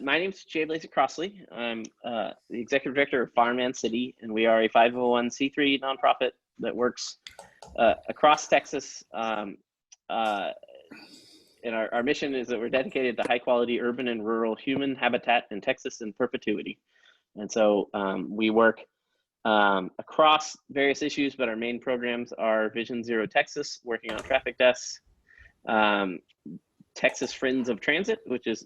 my name's Jay Blazik Crossley. I'm the executive director of Farm&City, and we are a 501c3 nonprofit that works across Texas. And our mission is that we're dedicated to high quality urban and rural human habitat in Texas in perpetuity. And so we work across various issues, but our main programs are Vision Zero Texas, working on traffic deaths, Texas Friends of Transit, which is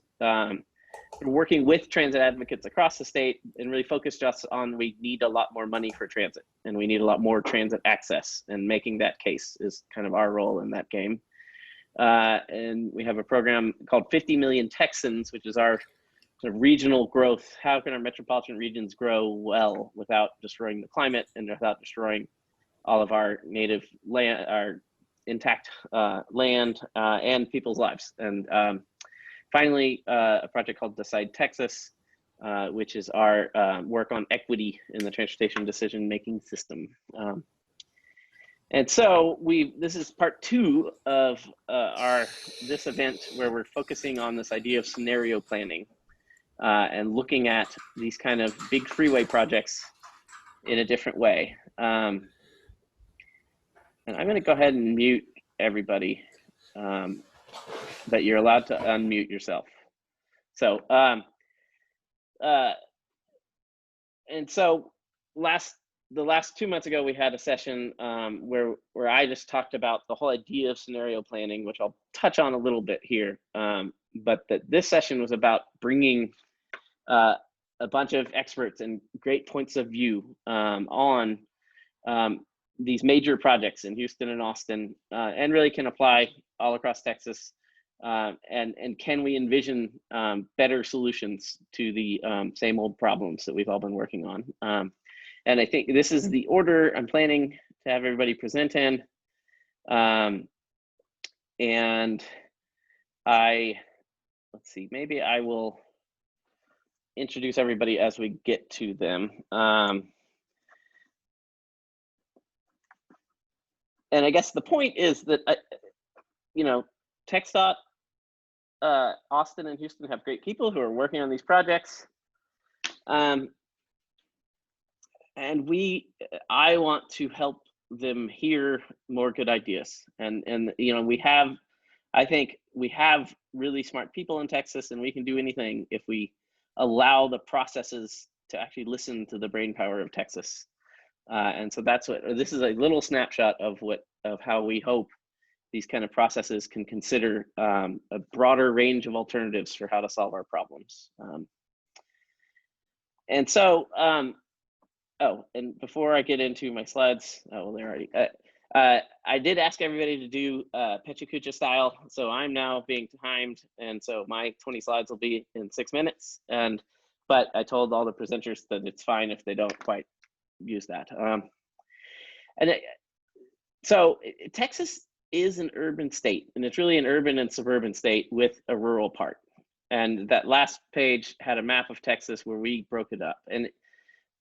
working with transit advocates across the state and really focused just on we need a lot more money for transit and we need a lot more transit access, and making that case is kind of our role in that game. And we have a program called 50 Million Texans, which is our sort of regional growth. How can our metropolitan regions grow well without destroying the climate and without destroying all of our native land, our intact land and people's lives? And finally, a project called Decide Texas, which is our work on equity in the transportation decision-making system. And so this is part 2 of this event, where we're focusing on this idea of scenario planning and looking at these kind of big freeway projects in a different way. And I'm going to go ahead and mute everybody, but you're allowed to unmute yourself. So, and so the last 2 months ago, we had a session where I just talked about the whole idea of scenario planning, which I'll touch on a little bit here. But this session was about bringing a bunch of experts and great points of view on these major projects in Houston and Austin, and really can apply all across Texas. And can we envision better solutions to the same old problems that we've all been working on? And I think this is the order I'm planning to have everybody present in. And let's see, maybe I will introduce everybody as we get to them. And I guess the point is that, you know, TXDOT, Austin and Houston have great people who are working on these projects. And I want to help them hear more good ideas. And you know, I think we have really smart people in Texas, and we can do anything if we allow the processes to actually listen to the brain power of Texas. And so this is a little snapshot of how we hope these kind of processes can consider a broader range of alternatives for how to solve our problems. And so, oh, and before I get into my slides, oh, well, they're already, I did ask everybody to do Pecha Kucha style, so I'm now being timed, and so my 20 slides will be in 6 minutes. But I told all the presenters that it's fine if they don't quite use that. So Texas is an urban state, and it's really an urban and suburban state with a rural part. And that last page had a map of Texas where we broke it up. And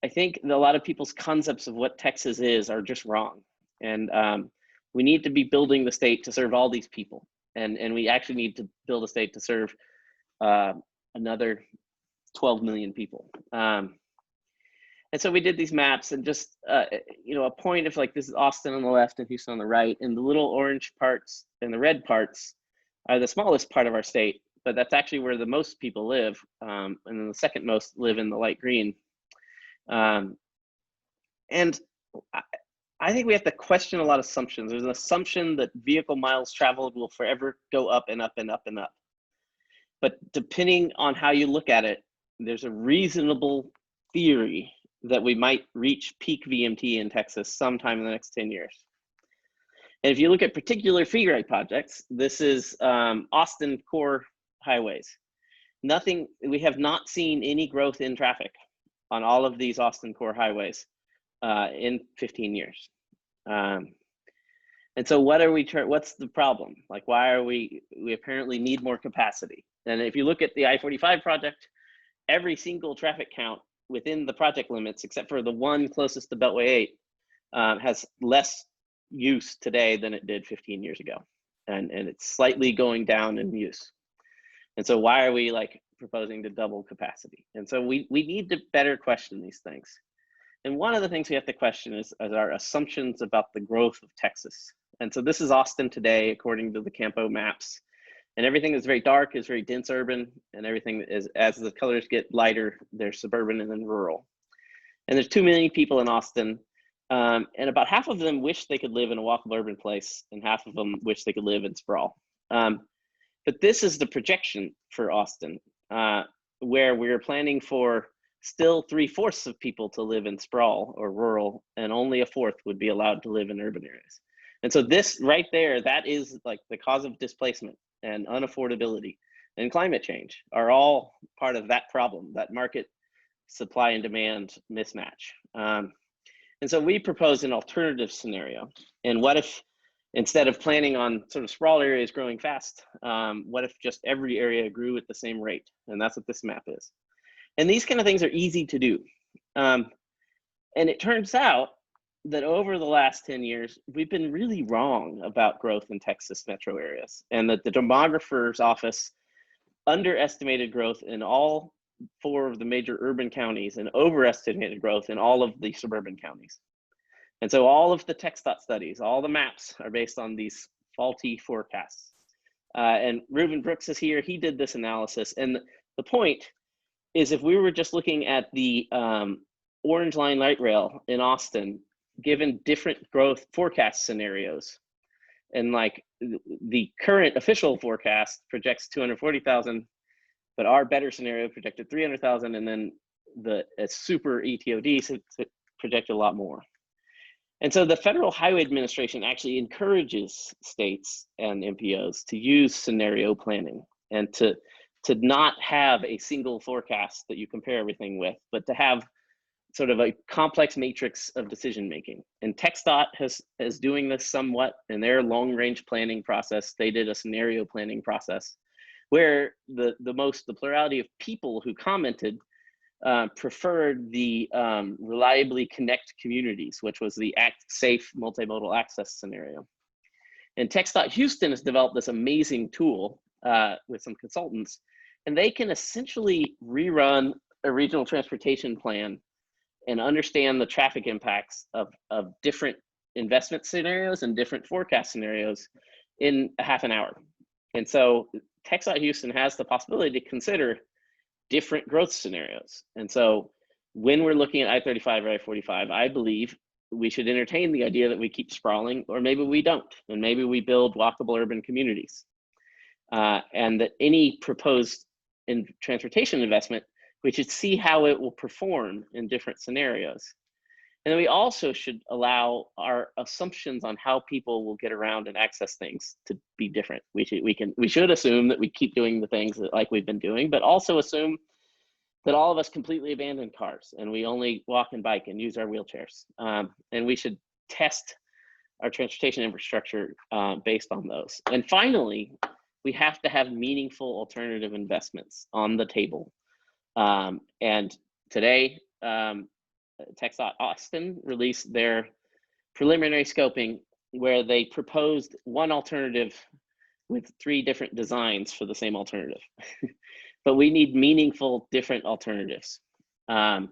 I think a lot of people's concepts of what Texas is are just wrong. And we need to be building the state to serve all these people. And we actually need to build a state to serve another 12 million people. And so we did these maps, and just, you know, a point of like, this is Austin on the left and Houston on the right, and the little orange parts and the red parts are the smallest part of our state, but that's actually where the most people live. And then the second most live in the light green. And I think we have to question a lot of assumptions. There's an assumption that vehicle miles traveled will forever go up and up and up and up. But depending on how you look at it, there's a reasonable theory that we might reach peak VMT in Texas sometime in the next 10 years. And if you look at particular freeway projects, this is Austin core highways. We have not seen any growth in traffic on all of these Austin core highways in 15 years. And so what's the problem? Like, why are we apparently need more capacity. And if you look at the I-45 project, every single traffic count within the project limits, except for the one closest to Beltway 8, has less use today than it did 15 years ago. And it's slightly going down in use. And so why are we like proposing to double capacity. And so we need to better question these things. And one of the things we have to question is our assumptions about the growth of Texas. And so this is Austin today, according to the Campo maps. And everything that's very dark is very dense urban, and everything is, as the colors get lighter, they're suburban and then rural. And there's 2 million people in Austin, and about half of them wish they could live in a walkable urban place, and half of them wish they could live in sprawl. But this is the projection for Austin, where we're planning for still 3/4 of people to live in sprawl or rural, and only 1/4 would be allowed to live in urban areas. And so this right there, that is like the cause of displacement and unaffordability and climate change are all part of that problem, that market supply and demand mismatch. And so we propose an alternative scenario. And what if, instead of planning on sort of sprawl areas growing fast, what if just every area grew at the same rate? And that's what this map is. And these kind of things are easy to do. And it turns out that over the last 10 years, we've been really wrong about growth in Texas metro areas, and that the demographer's office underestimated growth in all 4 of the major urban counties and overestimated growth in all of the suburban counties. And so all of the TXDOT studies, all the maps are based on these faulty forecasts. And Reuben Brooks is here, he did this analysis. And the point is, if we were just looking at the orange line light rail in Austin, given different growth forecast scenarios, and like the current official forecast projects 240,000, but our better scenario projected 300,000, and then the super ETOD projected a lot more. And so the Federal Highway Administration actually encourages states and MPOs to use scenario planning, and to not have a single forecast that you compare everything with, but to have sort of a complex matrix of decision making. And TXDOT is doing this somewhat in their long range planning process. They did a scenario planning process where the plurality of people who commented preferred the reliably connect communities, which was the safe multimodal access scenario. And TXDOT Houston has developed this amazing tool with some consultants, and they can essentially rerun a regional transportation plan and understand the traffic impacts of different investment scenarios and different forecast scenarios in a half an hour. And so TXDOT Houston has the possibility to consider different growth scenarios. And so when we're looking at I-35 or I-45, I believe we should entertain the idea that we keep sprawling, or maybe we don't, and maybe we build walkable urban communities. And that any proposed transportation investment, we should see how it will perform in different scenarios. And then we also should allow our assumptions on how people will get around and access things to be different. We should assume that we keep doing the things that, like we've been doing, but also assume that all of us completely abandon cars and we only walk and bike and use our wheelchairs. And we should test our transportation infrastructure based on those. And finally, we have to have meaningful alternative investments on the table. And today, TXDOT Austin released their preliminary scoping, where they proposed one alternative with 3 different designs for the same alternative. But we need meaningful different alternatives. And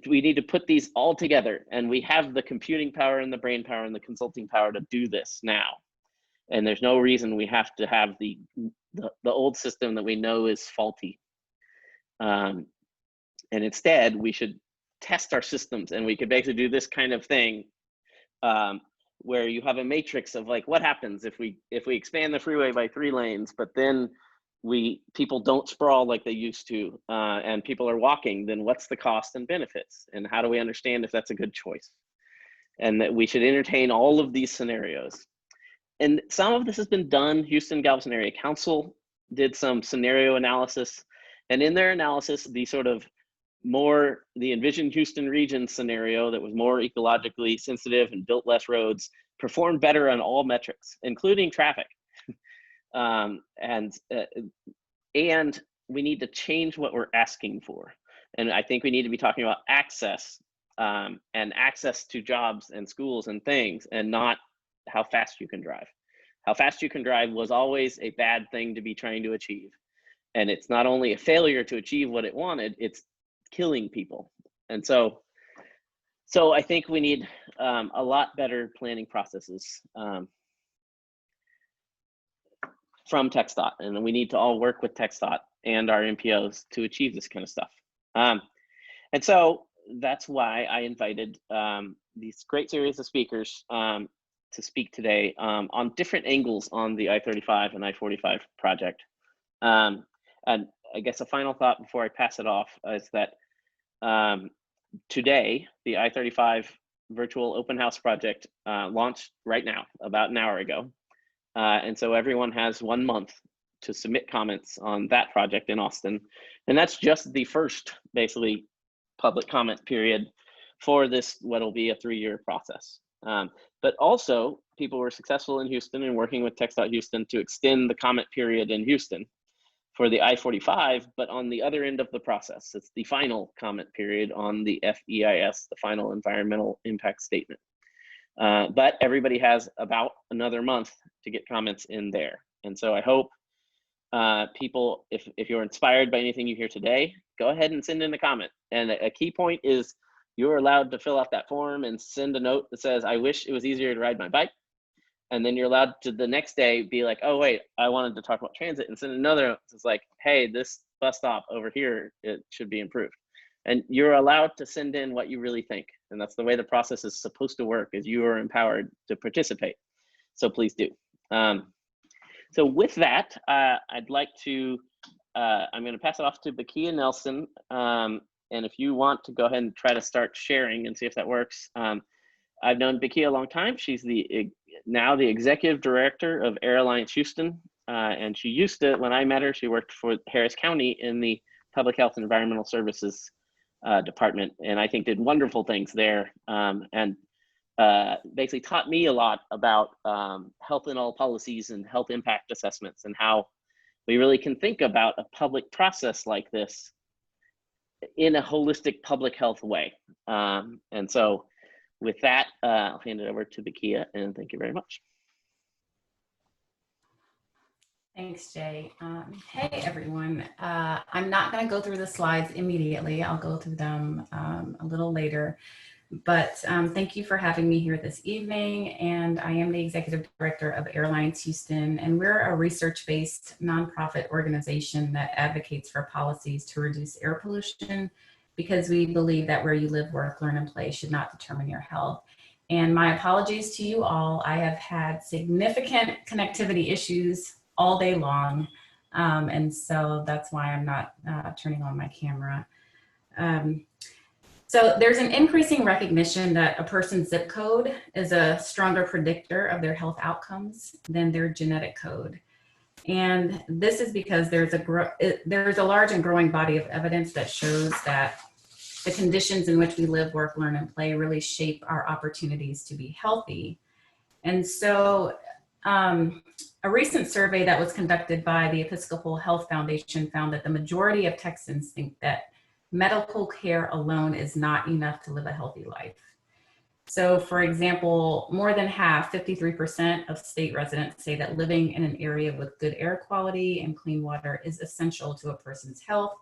we need to put these all together, and we have the computing power and the brain power and the consulting power to do this now. And there's no reason we have to have the old system that we know is faulty. And instead, we should test our systems, and we could basically do this kind of thing where you have a matrix of like, what happens if we expand the freeway by 3 lanes, but then people don't sprawl like they used to, and people are walking, then what's the cost and benefits? And how do we understand if that's a good choice? And that we should entertain all of these scenarios. And some of this has been done. Houston Galveston Area Council did some scenario analysis, and in their analysis, the envisioned Houston region scenario that was more ecologically sensitive and built less roads performed better on all metrics, including traffic. And we need to change what we're asking for. And I think we need to be talking about access, and access to jobs and schools and things, and not how fast you can drive. How fast you can drive was always a bad thing to be trying to achieve. And it's not only a failure to achieve what it wanted, it's killing people. And so I think we need a lot better planning processes from TXDOT, and we need to all work with TXDOT and our MPOs to achieve this kind of stuff. And so that's why I invited these great series of speakers to speak today on different angles on the I-35 and I-45 project. And I guess a final thought before I pass it off is that today, the I-35 virtual open house project launched right now, about an hour ago. And so everyone has 1 month to submit comments on that project in Austin. And that's just the first, basically, public comment period for this, what'll be a 3-year process. But also, people were successful in Houston and working with TXDOT Houston to extend the comment period in Houston for the I-45, but on the other end of the process. It's the final comment period on the FEIS, the final environmental impact statement. But everybody has about another month to get comments in there. And so I hope people, if you're inspired by anything you hear today, go ahead and send in a comment. And a key point is you're allowed to fill out that form and send a note that says, I wish it was easier to ride my bike. And then you're allowed to the next day be like, oh, wait, I wanted to talk about transit, and send another note that's like, hey, this bus stop over here, it should be improved. And you're allowed to send in what you really think. And that's the way the process is supposed to work, is you are empowered to participate. So please do. So with that, I'd like to, I'm going to pass it off to Bakeyah Nelson. And if you want to go ahead and try to start sharing and see if that works. I've known Bakeyah a long time. She's now the executive director of Airlines Houston. And she used to, when I met her, she worked for Harris County in the Public Health and Environmental Services department, and I think did wonderful things there, and basically taught me a lot about health in all policies and health impact assessments, and how we really can think about a public process like this in a holistic public health way. And so with that, I'll hand it over to Bakeyah, and thank you very much. Thanks, Jay. Hey, everyone. I'm not going to go through the slides immediately. I'll go through them a little later. But thank you for having me here this evening. And I am the executive director of Airlines Houston, and we're a research-based nonprofit organization that advocates for policies to reduce air pollution, because we believe that where you live, work, learn, and play should not determine your health. And my apologies to you all. I have had significant connectivity issues all day long. And so that's why I'm not turning on my camera. So there's an increasing recognition that a person's zip code is a stronger predictor of their health outcomes than their genetic code. And this is because there's a large and growing body of evidence that shows that the conditions in which we live, work, learn, and play really shape our opportunities to be healthy. And so a recent survey that was conducted by the Episcopal Health Foundation found that the majority of Texans think that medical care alone is not enough to live a healthy life. So for example, more than half, 53% of state residents say that living in an area with good air quality and clean water is essential to a person's health.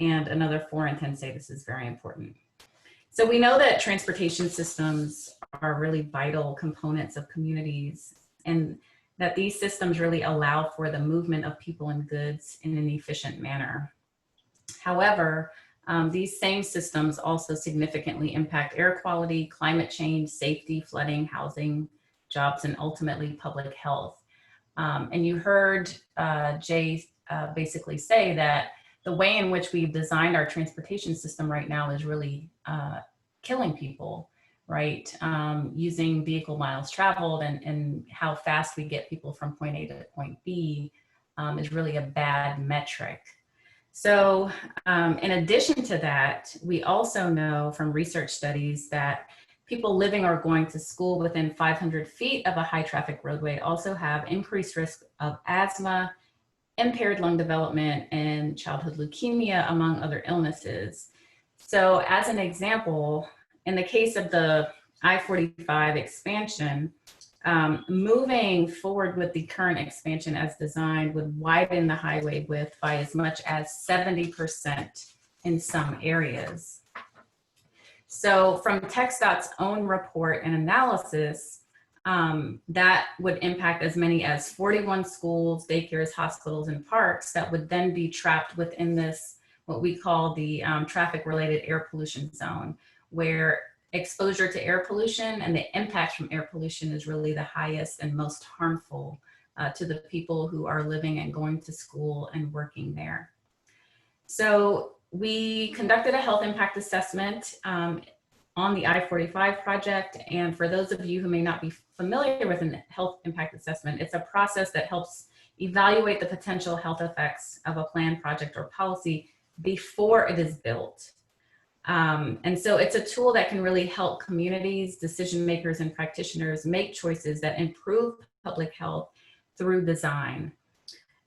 And another 4 in 10 say this is very important. So we know that transportation systems are really vital components of communities, and that these systems really allow for the movement of people and goods in an efficient manner. However, these same systems also significantly impact air quality, climate change, safety, flooding, housing, jobs, and ultimately public health. And you heard Jay basically say that the way in which we've designed our transportation system right now is really killing people, right? Using vehicle miles traveled and how fast we get people from point A to point B is really a bad metric. So in addition to that, we also know from research studies that people living or going to school within 500 feet of a high traffic roadway also have increased risk of asthma, impaired lung development, and childhood leukemia, among other illnesses. So as an example, in the case of the I-45 expansion, moving forward with the current expansion as designed would widen the highway width by as much as 70% in some areas. So from TXDOT's own report and analysis, that would impact as many as 41 schools, daycares, hospitals, and parks that would then be trapped within this, what we call the traffic-related air pollution zone, where exposure to air pollution and the impact from air pollution is really the highest and most harmful to the people who are living and going to school and working there. So we conducted a health impact assessment on the I-45 project. And for those of you who may not be familiar with a health impact assessment, it's a process that helps evaluate the potential health effects of a planned project or policy before it is built. And so it's a tool that can really help communities, decision makers, and practitioners make choices that improve public health through design.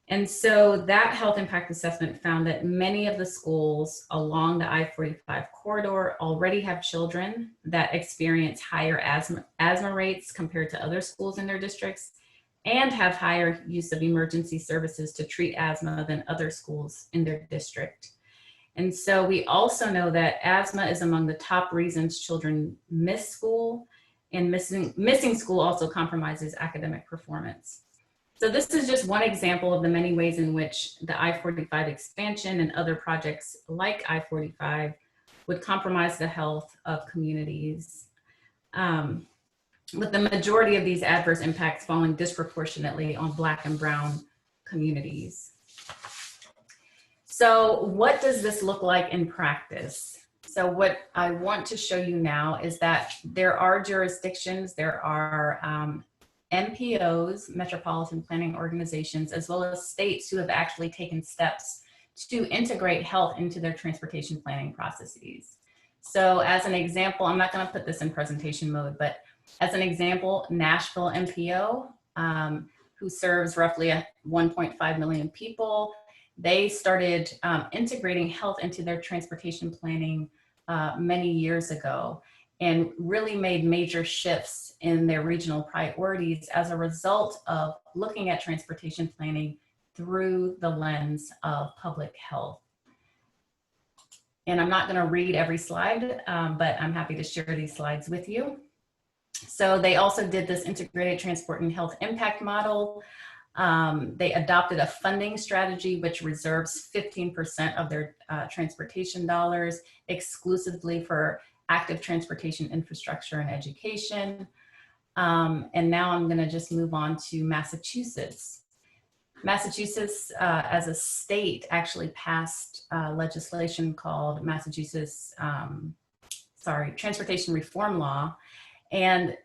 And so that health impact assessment found that many of the schools along the I-45 corridor already have children that experience higher asthma rates compared to other schools in their districts, and have higher use of emergency services to treat asthma than other schools in their district. And so we also know that asthma is among the top reasons children miss school, and missing school also compromises academic performance. So this is just one example of the many ways in which the I-45 expansion and other projects like I-45 would compromise the health of communities, with the majority of these adverse impacts falling disproportionately on Black and Brown communities. So what does this look like in practice? So what I want to show you now is that there are jurisdictions, there are MPOs, Metropolitan Planning Organizations, as well as states who have actually taken steps to integrate health into their transportation planning processes. So as an example, I'm not going to put this in presentation mode, but as an example, Nashville MPO, who serves roughly 1.5 million people, they started integrating health into their transportation planning many years ago, and really made major shifts in their regional priorities as a result of looking at transportation planning through the lens of public health. And I'm not gonna read every slide, but I'm happy to share these slides with you. So they also did this integrated transport and health impact model. They adopted a funding strategy which reserves 15% of their transportation dollars exclusively for active transportation infrastructure and education. And now I'm gonna just move on to Massachusetts. Massachusetts as a state actually passed legislation called Massachusetts, Transportation Reform Law, and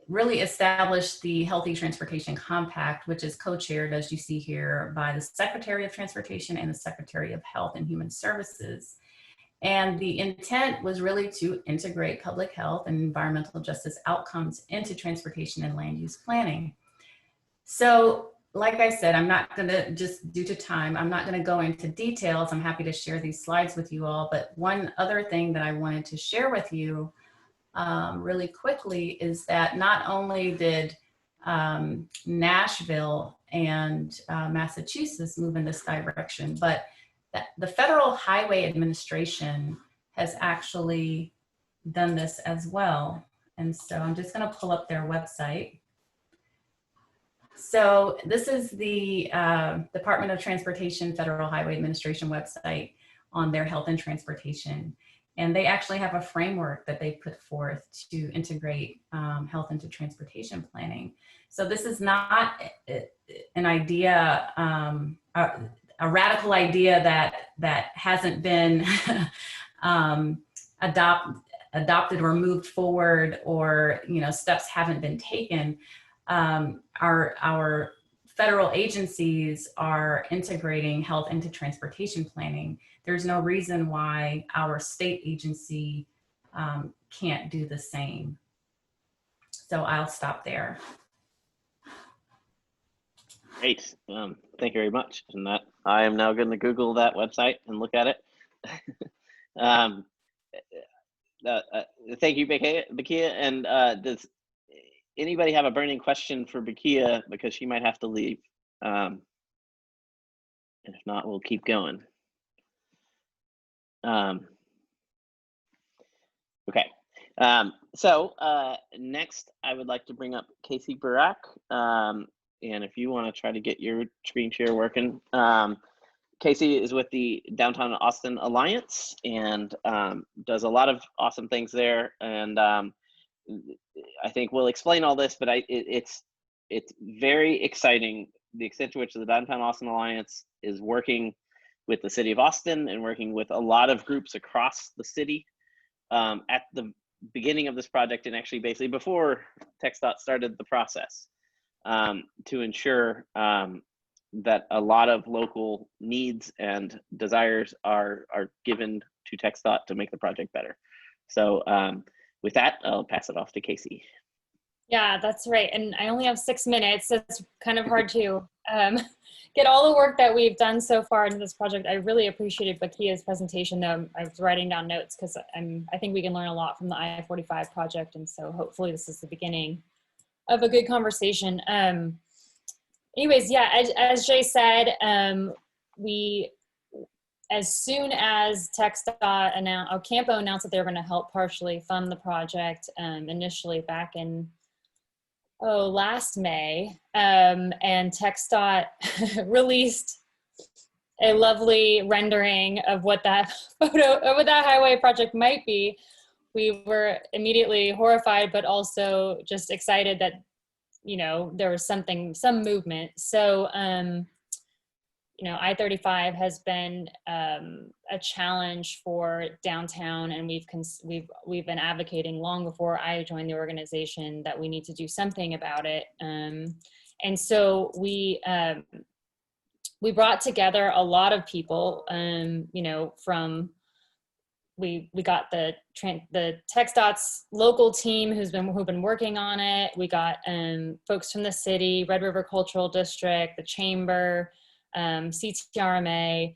really established the Healthy Transportation Compact, which is co-chaired, as you see here, by the Secretary of Transportation and the Secretary of Health and Human Services. And the intent was really to integrate public health and environmental justice outcomes into transportation and land use planning. So, like I said, I'm not gonna, just due to time, I'm not gonna go into details. I'm happy to share these slides with you all, but one other thing that I wanted to share with you really quickly is that not only did Nashville and Massachusetts move in this direction, but the Federal Highway Administration has actually done this as well. And so I'm just going to pull up their website. So this is the Department of Transportation Federal Highway Administration website on their health and transportation. And they actually have a framework that they put forth to integrate health into transportation planning. So this is not an idea, a radical idea that hasn't been adopted or moved forward, or steps haven't been taken. Our federal agencies are integrating health into transportation planning. There's no reason why our state agency can't do the same. So I'll stop there. Great, thank you very much. And that I am now going to Google that website and look at it. Thank you, Bakeyah. And anybody have a burning question for Bakeyah, because she might have to leave? And if not, we'll keep going. Okay. So next, I would like to bring up Casey Burack. And if you want to try to get your screen share working, Casey is with the Downtown Austin Alliance and does a lot of awesome things there. And I think we'll explain all this, but it's very exciting the extent to which the Downtown Austin Alliance is working with the city of Austin and working with a lot of groups across the city at the beginning of this project, and actually basically before TXDOT started the process, to ensure that a lot of local needs and desires are given to TXDOT to make the project better. So with that, I'll pass it off to Casey. Yeah, that's right. And I only have 6 minutes, so it's kind of hard to get all the work that we've done so far into this project. I really appreciated Bakeyah's presentation, though. I was writing down notes because I think we can learn a lot from the I-45 project, and so hopefully this is the beginning of a good conversation. Anyways, yeah, as Jay said, as soon as TXDOT announced, Campo announced that they were going to help partially fund the project, initially back in last May, and TXDOT released a lovely rendering of what that highway project might be. We were immediately horrified, but also just excited that, you know, there was some movement. So, you know, I-35 has been a challenge for downtown, and we've been advocating long before I joined the organization that we need to do something about it. And so we brought together a lot of people, you know, from we got the TXDOT's local team who've been working on it. We got folks from the city, Red River Cultural District, the Chamber, CTRMA,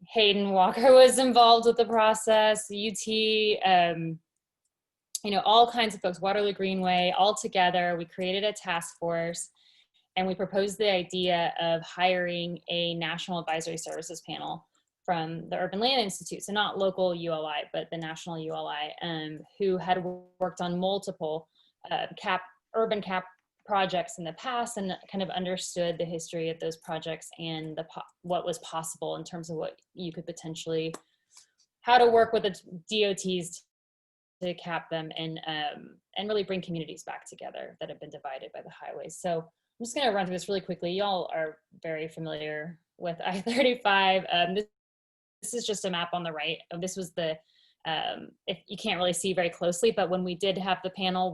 Heyden Walker was involved with the process, UT, you know, all kinds of folks, Waterloo Greenway, all together. We created a task force, and we proposed the idea of hiring a national advisory services panel from the Urban Land Institute, so not local ULI, but the national ULI, who had worked on multiple urban cap projects in the past and kind of understood the history of those projects and what was possible in terms of what you could potentially, how to work with the DOTs to cap them and really bring communities back together that have been divided by the highways. So I'm just going to run through this really quickly. Y'all are very familiar with I-35. This is just a map on the right. This was the, if you can't really see very closely, but when we did have the panel,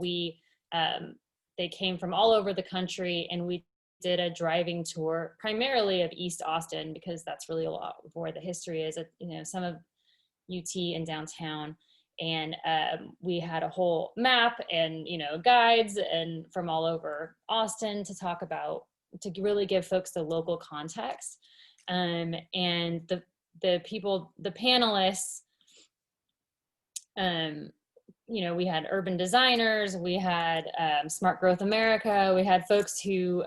they came from all over the country, and we did a driving tour primarily of East Austin, because that's really a lot of where the history is, you know, some of UT and downtown. And we had a whole map and, you know, guides and from all over Austin to talk about, to really give folks the local context. And the people, the panelists, you know, we had urban designers, we had Smart Growth America, we had folks who,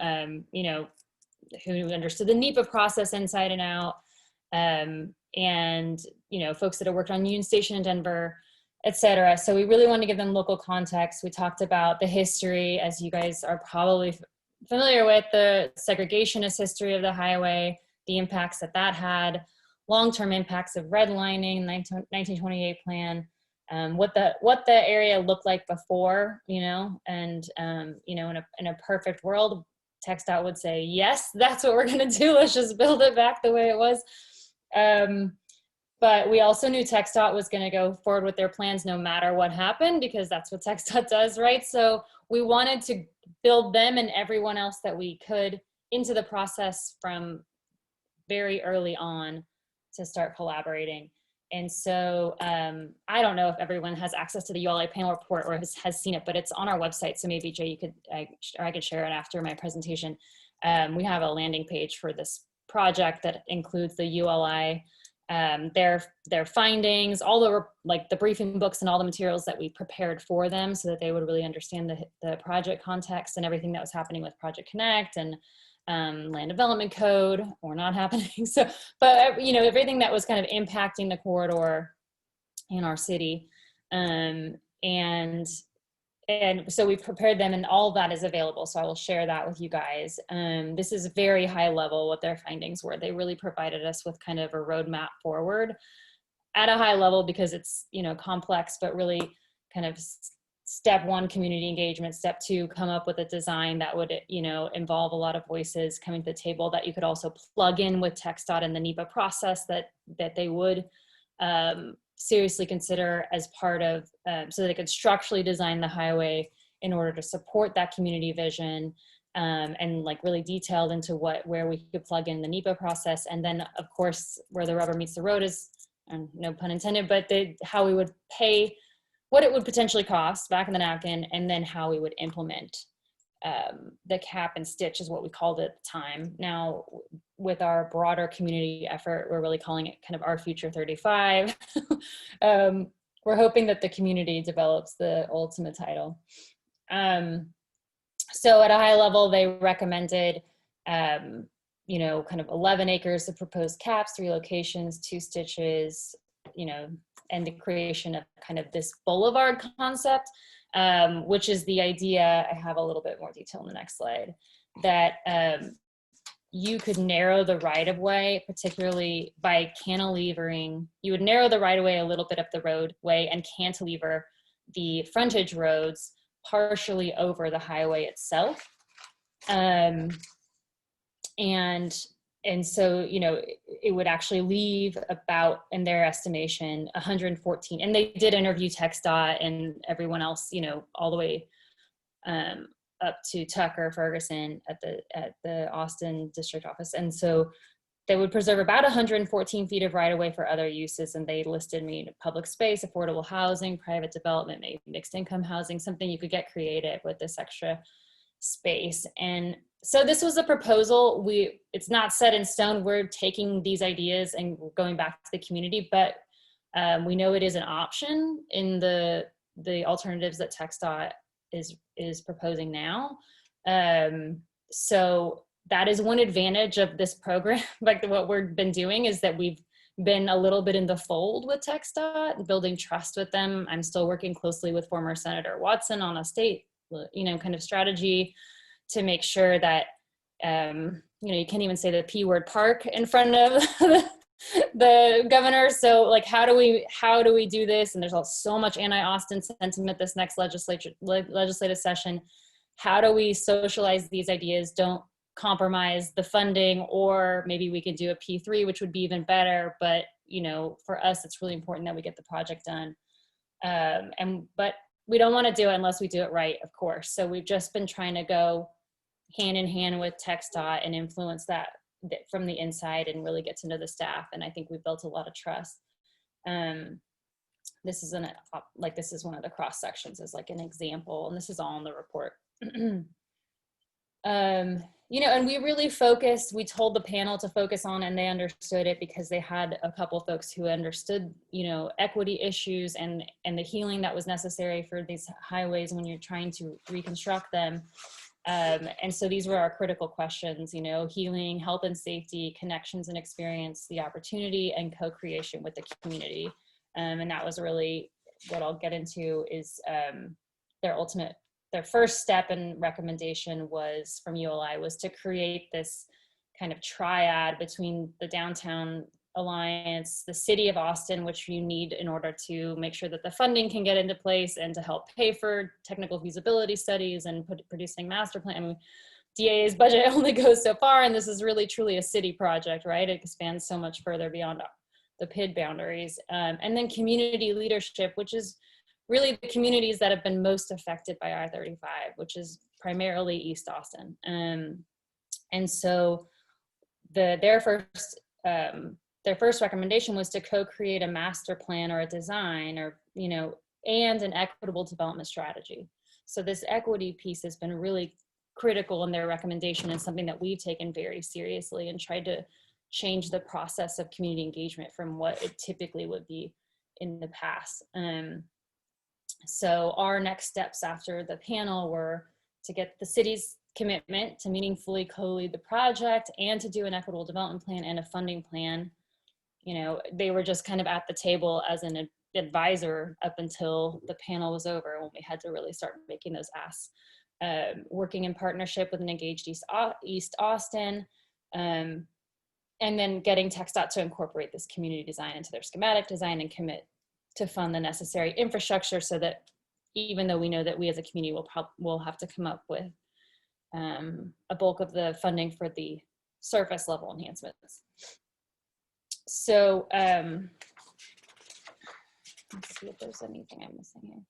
you know, who understood the NEPA process inside and out, and, you know, folks that have worked on Union Station in Denver, etc. So we really wanted to give them local context. We talked about the history, as you guys are probably familiar with, the segregationist history of the highway, the impacts that had, long-term impacts of redlining, 1928 plan, what the area looked like before, you know, and you know, in a perfect world, TXDOT would say, yes, that's what we're going to do. Let's just build it back the way it was. But we also knew TXDOT was going to go forward with their plans no matter what happened, because that's what TXDOT does, right? So we wanted to build them and everyone else that we could into the process from very early on to start collaborating. And so I don't know if everyone has access to the ULI panel report or has seen it, but it's on our website. So maybe Jay, I could share it after my presentation. We have a landing page for this project that includes the ULI their findings, all the briefing books and all the materials that we prepared for them so that they would really understand the project context and everything that was happening with Project Connect and land development code or not happening. So, but you know, everything that was kind of impacting the corridor in our city. And so we've prepared them, and all of that is available. So I will share that with you guys. This is very high level what their findings were. They really provided us with kind of a roadmap forward at a high level because it's, you know, complex, but really kind of step one, community engagement. Step two, come up with a design that would, you know, involve a lot of voices coming to the table that you could also plug in with TXDOT and the NEPA process that they would seriously consider as part of, so they could structurally design the highway in order to support that community vision, and like really detailed into where we could plug in the NEPA process. And then of course, where the rubber meets the road is, no pun intended, but how we would pay, what it would potentially cost back in the napkin, and then how we would implement the cap and stitch is what we called it at the time. Now, with our broader community effort, we're really calling it kind of Our Future 35. We're hoping that the community develops the ultimate title. So at a high level, they recommended, you know, kind of 11 acres of proposed caps, 3 locations, 2 stitches, you know, and the creation of kind of this boulevard concept, which is the idea. I have a little bit more detail in the next slide, that you could narrow the right-of-way, particularly by cantilevering. You would narrow the right-of-way a little bit up the roadway and cantilever the frontage roads partially over the highway itself. And so, you know, it would actually leave about, in their estimation, 114. And they did interview TXDOT and everyone else, you know, all the way up to Tucker Ferguson at the Austin district office. And so they would preserve about 114 feet of right-of-way for other uses. And they listed public space, affordable housing, private development, maybe mixed income housing, something you could get creative with this extra space. And so this was a proposal. It's not set in stone. We're taking these ideas and going back to the community, but we know it is an option in the alternatives that TXDOT is proposing now. So that is one advantage of this program. Like what we've been doing is that we've been a little bit in the fold with TXDOT, building trust with them. I'm still working closely with former Senator Watson on a state, you know, kind of strategy to make sure that, you know, you can't even say the P word park in front of the governor. So like, how do we do this? And there's so much anti-Austin sentiment this next legislative session. How do we socialize these ideas? Don't compromise the funding, or maybe we could do a P3, which would be even better. But, you know, for us, it's really important that we get the project done. But we don't want to do it unless we do it right, of course. So we've just been trying to go hand in hand with TXDOT and influence that from the inside and really get to know the staff. And I think we've built a lot of trust. This is one of the cross sections as like an example, and this is all in the report. You know, and we really focused, we told the panel to focus on, and they understood it because they had a couple folks who understood, you know, equity issues and the healing that was necessary for these highways when you're trying to reconstruct them. And so these were our critical questions, you know, healing, health and safety, connections and experience, the opportunity, and co-creation with the community. And that was really what I'll get into is their first step and recommendation was from ULI was to create this kind of triad between the Downtown Alliance, the city of Austin, which you need in order to make sure that the funding can get into place and to help pay for technical feasibility studies and producing master plan. I mean, DA's budget only goes so far, and this is really truly a city project, right? It expands so much further beyond the PID boundaries. And then community leadership, which is really the communities that have been most affected by I-35, which is primarily East Austin. And so their first recommendation was to co-create a master plan or a design, or, you know, and an equitable development strategy. So this equity piece has been really critical in their recommendation, and something that we've taken very seriously and tried to change the process of community engagement from what it typically would be in the past. So our next steps after the panel were to get the city's commitment to meaningfully co-lead the project and to do an equitable development plan and a funding plan. You know, they were just kind of at the table as an advisor up until the panel was over, when we had to really start making those asks. Working in partnership with an engaged East Austin, and then getting TXDOT to incorporate this community design into their schematic design and commit to fund the necessary infrastructure, so that even though we know that we as a community will have to come up with a bulk of the funding for the surface level enhancements. So let's see if there's anything I'm missing here.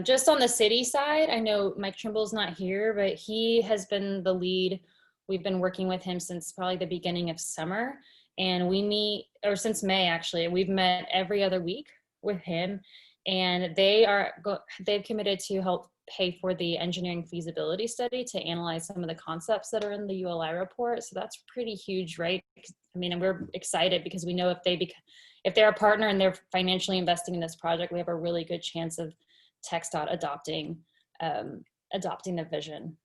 Just on the city side, I know Mike Trimble's not here, but he has been the lead. We've been working with him since probably the beginning of summer, and we meet, or since May actually, we've met every other week with him, and they've committed to help pay for the engineering feasibility study to analyze some of the concepts that are in the ULI report. So that's pretty huge, right? I mean, and we're excited because we know if they're a partner and they're financially investing in this project, we have a really good chance of TXDOT adopting the vision.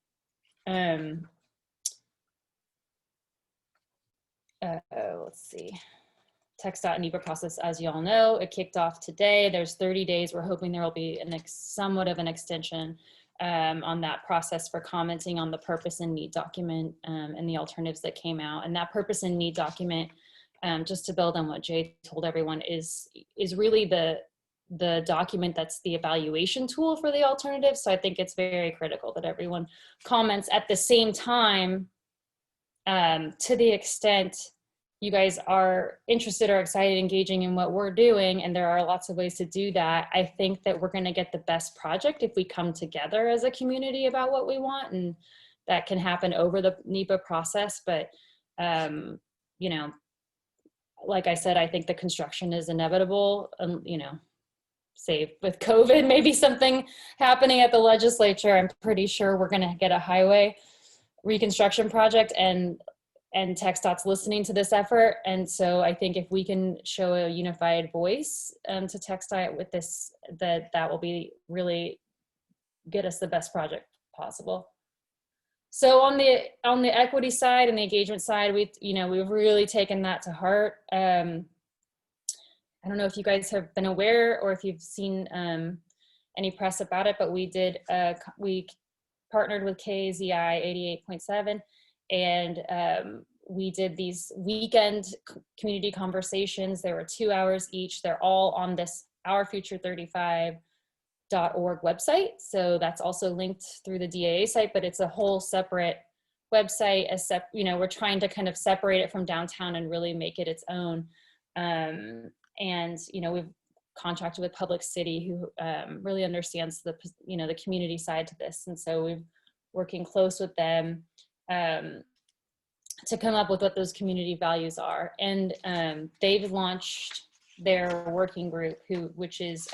Let's see. TXDOT NEPA process, as you all know, it kicked off today. There's 30 days. We're hoping there will be somewhat of an extension on that process for commenting on the purpose and need document and the alternatives that came out. And that purpose and need document, just to build on what Jay told everyone, is really the document that's the evaluation tool for the alternatives. So I think it's very critical that everyone comments at the same time, to the extent you guys are interested or excited, engaging in what we're doing, and there are lots of ways to do that. I think that we're going to get the best project if we come together as a community about what we want, and that can happen over the NEPA process. But, you know, like I said, I think the construction is inevitable, you know, save with COVID, maybe something happening at the legislature. I'm pretty sure we're going to get a highway reconstruction project, and TXDOT's listening to this effort. And so I think if we can show a unified voice to TXDOT with this, that will be really get us the best project possible. So on the equity side and the engagement side, we've really taken that to heart. I don't know if you guys have been aware or if you've seen any press about it, but we partnered with KZI 88.7, and we did these weekend community conversations. There were 2 hours each. They're all on this ourfuture35.org website. So that's also linked through the DAA site, but it's a whole separate website. We're trying to kind of separate it from downtown and really make it its own. And, we've contracted with Public City, who really understands the community side to this. And so we're working close with them to come up with what those community values are. And they've launched their working group, which is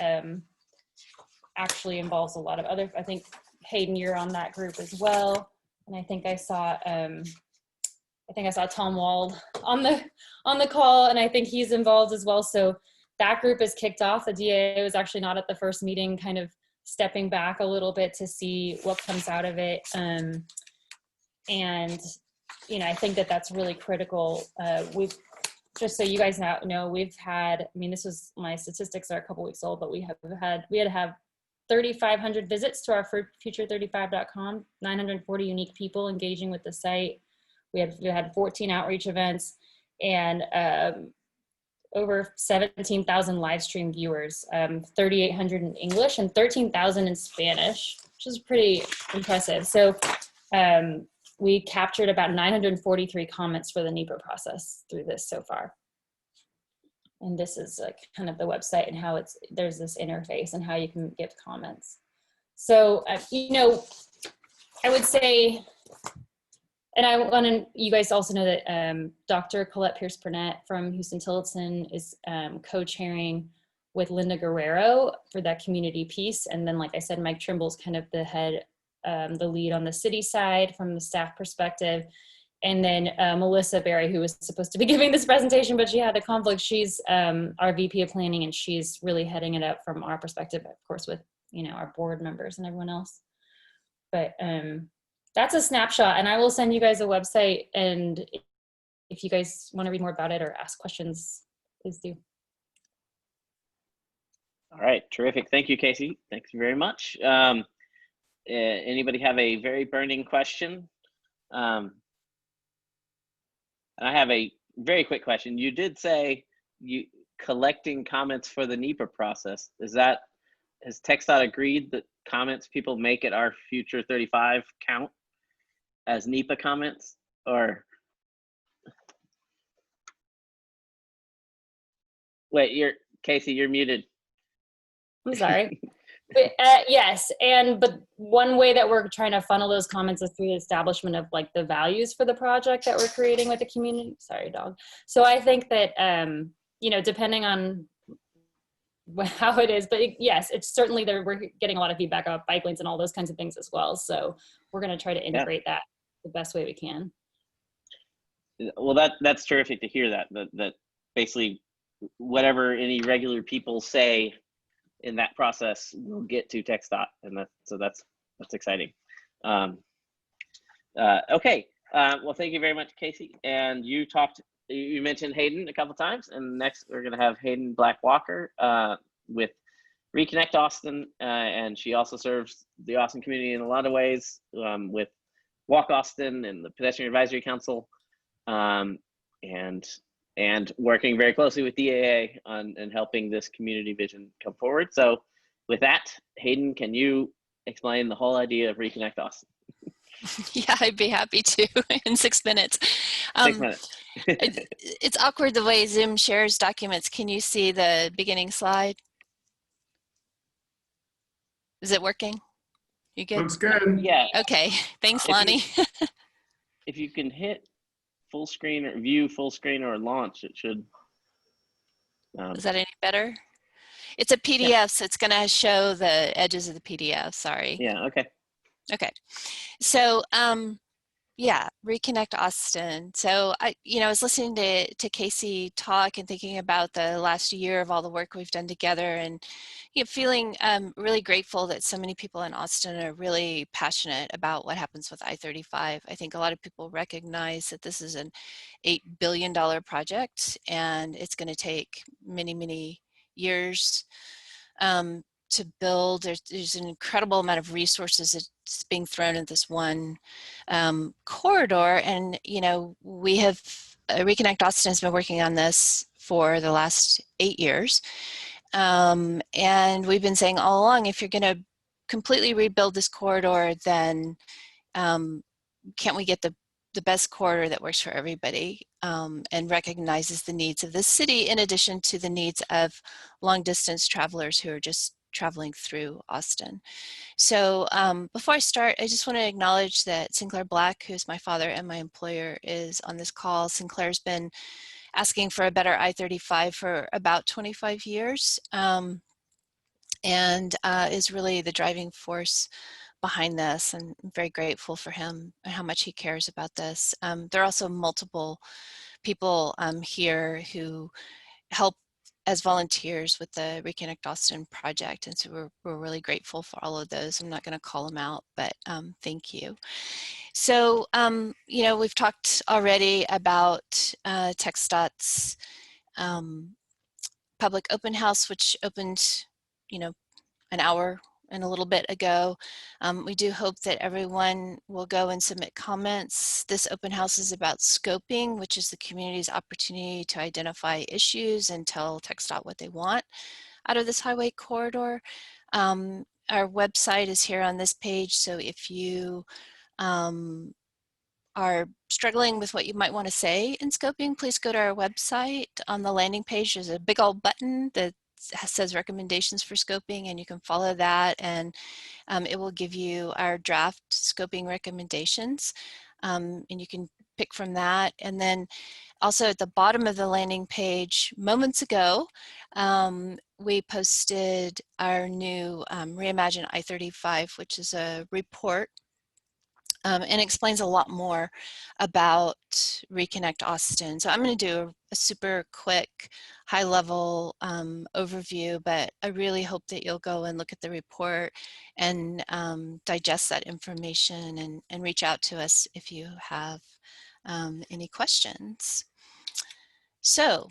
actually involves a lot of other, I think Heyden, you're on that group as well. And I think I saw Tom Wald on the call, and I think he's involved as well. So that group is kicked off. The DAA was actually not at the first meeting, kind of stepping back a little bit to see what comes out of it. And I think that that's really critical. We've, just so you guys know, we've had, my statistics are a couple weeks old, but we had to have 3,500 visits to our future35.com, 940 unique people engaging with the site. We had 14 outreach events, and over 17,000 live stream viewers, 3,800 in English and 13,000 in Spanish, which is pretty impressive. So we captured about 943 comments for the NEPA process through this so far. And this is like kind of the website and how there's this interface and how you can give comments. So, I would say, and I want you guys also know that Dr. Colette Pierce-Burnett from Houston-Tillotson is co-chairing with Linda Guerrero for that community piece. And then, like I said, Mike Trimble's kind of the lead on the city side from the staff perspective. And then Melissa Berry, who was supposed to be giving this presentation, but she had a conflict. She's our VP of planning, and she's really heading it up from our perspective, of course, with, you know, our board members and everyone else. But that's a snapshot, and I will send you guys a website, and if you guys want to read more about it or ask questions, please do. All right, terrific. Thank you, Casey. Thanks very much. Anybody have a very burning question? I have a very quick question. You did say you collecting comments for the NEPA process. Has TXDOT agreed that comments people make at our future 35 count as NEPA comments? Or wait, Casey, you're muted. I'm sorry. But, yes, but one way that we're trying to funnel those comments is through the establishment of like the values for the project that we're creating with the community. Sorry, dog. So I think that, you know, depending on how it is, but yes, it's certainly there. We're getting a lot of feedback about bike lanes and all those kinds of things as well. So we're going to try to integrate that the best way we can. Well, that's terrific to hear that basically whatever any regular people say in that process will get to TXDOT, and that's exciting. Okay, well, thank you very much, Casey. And you mentioned Heyden a couple times, and next we're going to have Heyden Black Walker with Reconnect Austin, and she also serves the Austin community in a lot of ways with Walk Austin and the Pedestrian Advisory Council, and working very closely with DAA and helping this community vision come forward. So with that, Heyden, can you explain the whole idea of Reconnect Austin? Yeah, I'd be happy to in 6 minutes. 6 minutes. It's awkward the way Zoom shares documents. Can you see the beginning slide? Is it working? You good? Looks good. Yeah. Okay, thanks, Lonnie. If you can hit full screen or view full screen or launch, it should. Is that any better? It's a PDF, yeah. So it's going to show the edges of the PDF. Sorry. Yeah. Okay. Okay. So, yeah, Reconnect Austin. So I was listening to Casey talk and thinking about the last year of all the work we've done together, and feeling really grateful that so many people in Austin are really passionate about what happens with I-35. I think a lot of people recognize that this is an $8 billion project, and it's going to take many, many years to build. There's an incredible amount of resources that's being thrown at this one corridor, and we have Reconnect Austin has been working on this for the last 8 years, and we've been saying all along, if you're going to completely rebuild this corridor, then can't we get the best corridor that works for everybody and recognizes the needs of the city in addition to the needs of long distance travelers who are just traveling through Austin. So before I start, I just want to acknowledge that Sinclair Black, who's my father and my employer, is on this call. Sinclair's been asking for a better I-35 for about 25 years and is really the driving force behind this, and I'm very grateful for him and how much he cares about this. There are also multiple people here who help as volunteers with the Reconnect Austin project, and so we're really grateful for all of those. I'm not going to call them out, but thank you. So we've talked already about TXDOT's public open house, which opened an hour and a little bit ago. We do hope that everyone will go and submit comments. This open house is about scoping, which is the community's opportunity to identify issues and tell TXDOT what they want out of this highway corridor. Our website is here on this page, so if you are struggling with what you might want to say in scoping, please go to our website. On the landing page, there's a big old button that says recommendations for scoping, and you can follow that, and it will give you our draft scoping recommendations, and you can pick from that. And then also at the bottom of the landing page, moments ago, we posted our new Reimagine I-35, which is a report and explains a lot more about Reconnect Austin. So I'm going to do a super quick, high-level overview, but I really hope that you'll go and look at the report and digest that information and reach out to us if you have any questions. So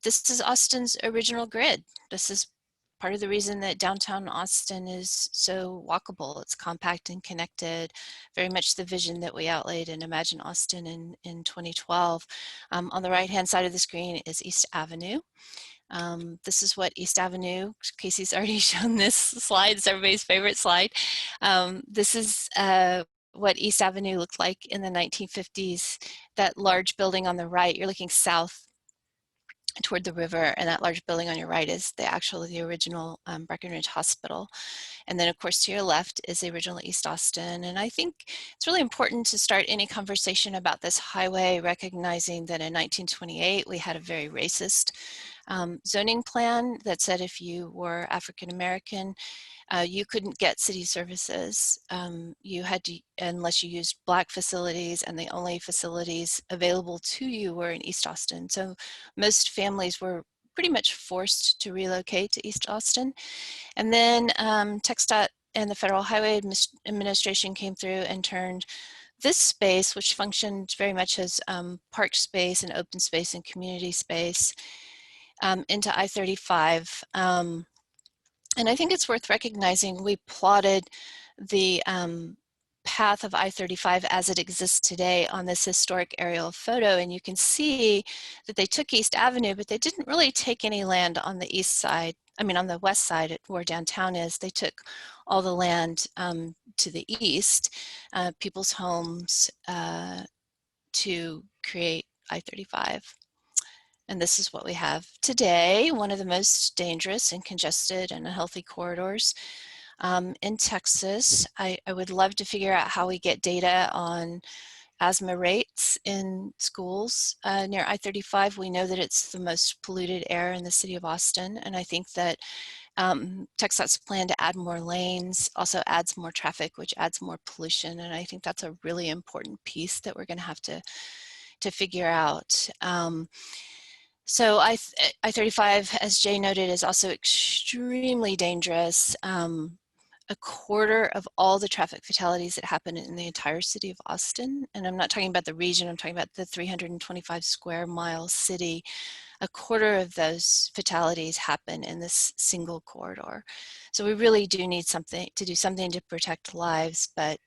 this is Austin's original grid. This is part of the reason that downtown Austin is so walkable. It's compact and connected, very much the vision that we outlaid in Imagine Austin in 2012. On the right-hand side of the screen is East Avenue. This is what East Avenue, Casey's already shown this slide, it's everybody's favorite slide. This is what East Avenue looked like in the 1950s. That large building on the right, you're looking south toward the river, and that large building on your right is the original Breckenridge Hospital. And then of course to your left is the original East Austin. And I think it's really important to start any conversation about this highway recognizing that in 1928 we had a very racist zoning plan that said if you were African American, you couldn't get city services. You had to, unless you used Black facilities, and the only facilities available to you were in East Austin. So most families were pretty much forced to relocate to East Austin. And then TXDOT and the Federal Highway Administration came through and turned this space, which functioned very much as park space and open space and community space, into I-35. And I think it's worth recognizing we plotted the path of I-35 as it exists today on this historic aerial photo, and you can see that they took East Avenue, but they didn't really take any land on the east side. I mean, on the west side where downtown is. They took all the land to the east, people's homes, to create I-35. And this is what we have today, one of the most dangerous and congested and unhealthy corridors in Texas. I would love to figure out how we get data on asthma rates in schools near I-35. We know that it's the most polluted air in the city of Austin, and I think that TxDOT's plan to add more lanes also adds more traffic, which adds more pollution, and I think that's a really important piece that we're going to have to figure out. So I-35, as Jay noted, is also extremely dangerous. A quarter of all the traffic fatalities that happen in the entire city of Austin, and I'm not talking about the region, I'm talking about the 325 square mile city, a quarter of those fatalities happen in this single corridor. So we really do need to do something to protect lives, but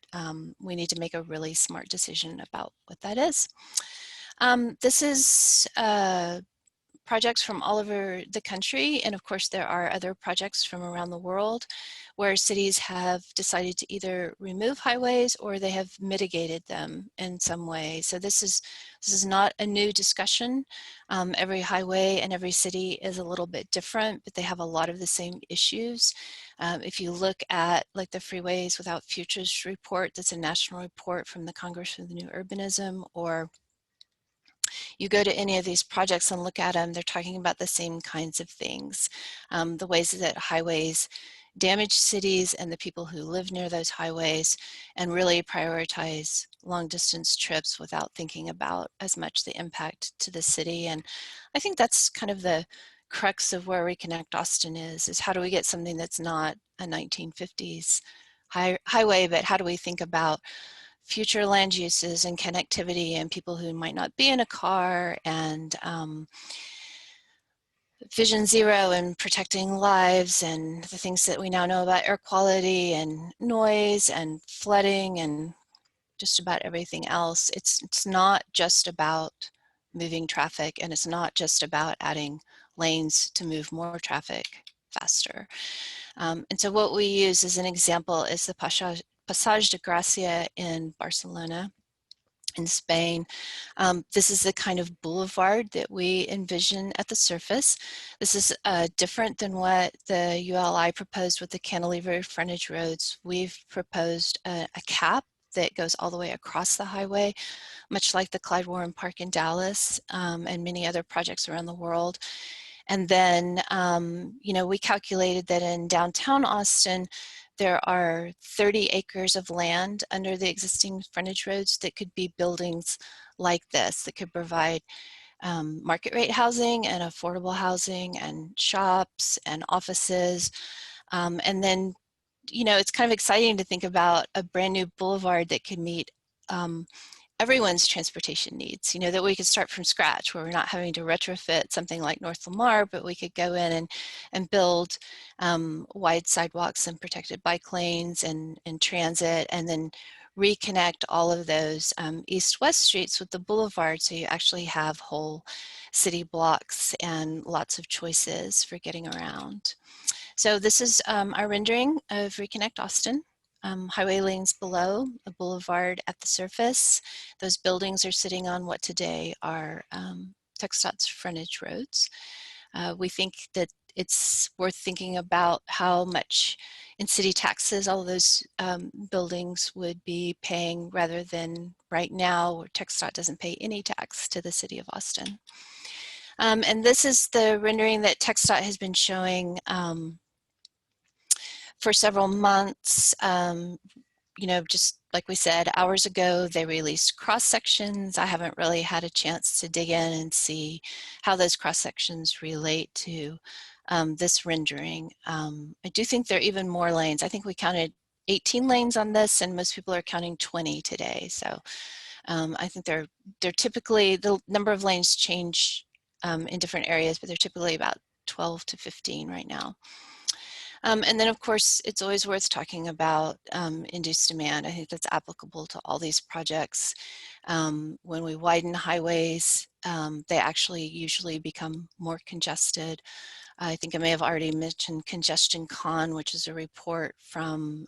we need to make a really smart decision about what that is. This is projects from all over the country, and of course there are other projects from around the world where cities have decided to either remove highways or they have mitigated them in some way. So this is not a new discussion. Every highway and every city is a little bit different, but they have a lot of the same issues. If you look at like the Freeways Without Futures report, that's a national report from the Congress for the New Urbanism, or you go to any of these projects and look at them, they're talking about the same kinds of things. The ways that highways damage cities and the people who live near those highways, and really prioritize long distance trips without thinking about as much the impact to the city. And I think that's kind of the crux of where Reconnect Austin is how do we get something that's not a 1950s highway, but how do we think about future land uses and connectivity and people who might not be in a car, and Vision Zero and protecting lives, and the things that we now know about air quality and noise and flooding and just about everything else. It's not just about moving traffic, and it's not just about adding lanes to move more traffic faster. And so what we use as an example is the Passage de Gracia in Barcelona, in Spain. This is the kind of boulevard that we envision at the surface. This is different than what the ULI proposed with the cantilever frontage roads. We've proposed a cap that goes all the way across the highway, much like the Clyde Warren Park in Dallas and many other projects around the world. And then, you know, we calculated that in downtown Austin, there are 30 acres of land under the existing frontage roads that could be buildings like this, that could provide market rate housing and affordable housing and shops and offices. And then, you know, it's kind of exciting to think about a brand new boulevard that can meet everyone's transportation needs, you know, that we could start from scratch, where we're not having to retrofit something like North Lamar, but we could go in and build wide sidewalks and protected bike lanes and transit, and then reconnect all of those east-west streets with the boulevard, so you actually have whole city blocks and lots of choices for getting around. So this is our rendering of Reconnect Austin. Highway lanes below, a boulevard at the surface. Those buildings are sitting on what today are TXDOT's frontage roads. We think that it's worth thinking about how much in city taxes all of those buildings would be paying, rather than right now where TXDOT doesn't pay any tax to the city of Austin. And this is the rendering that TXDOT has been showing for several months. You know, just like we said, hours ago, they released cross sections. I haven't really had a chance to dig in and see how those cross sections relate to this rendering. I do think there are even more lanes. I think we counted 18 lanes on this, and most people are counting 20 today. So I think they're typically, the number of lanes change in different areas, but they're typically about 12 to 15 right now. And then, of course, it's always worth talking about induced demand. I think that's applicable to all these projects. When we widen highways, they actually usually become more congested. I think I may have already mentioned Congestion Con, which is a report from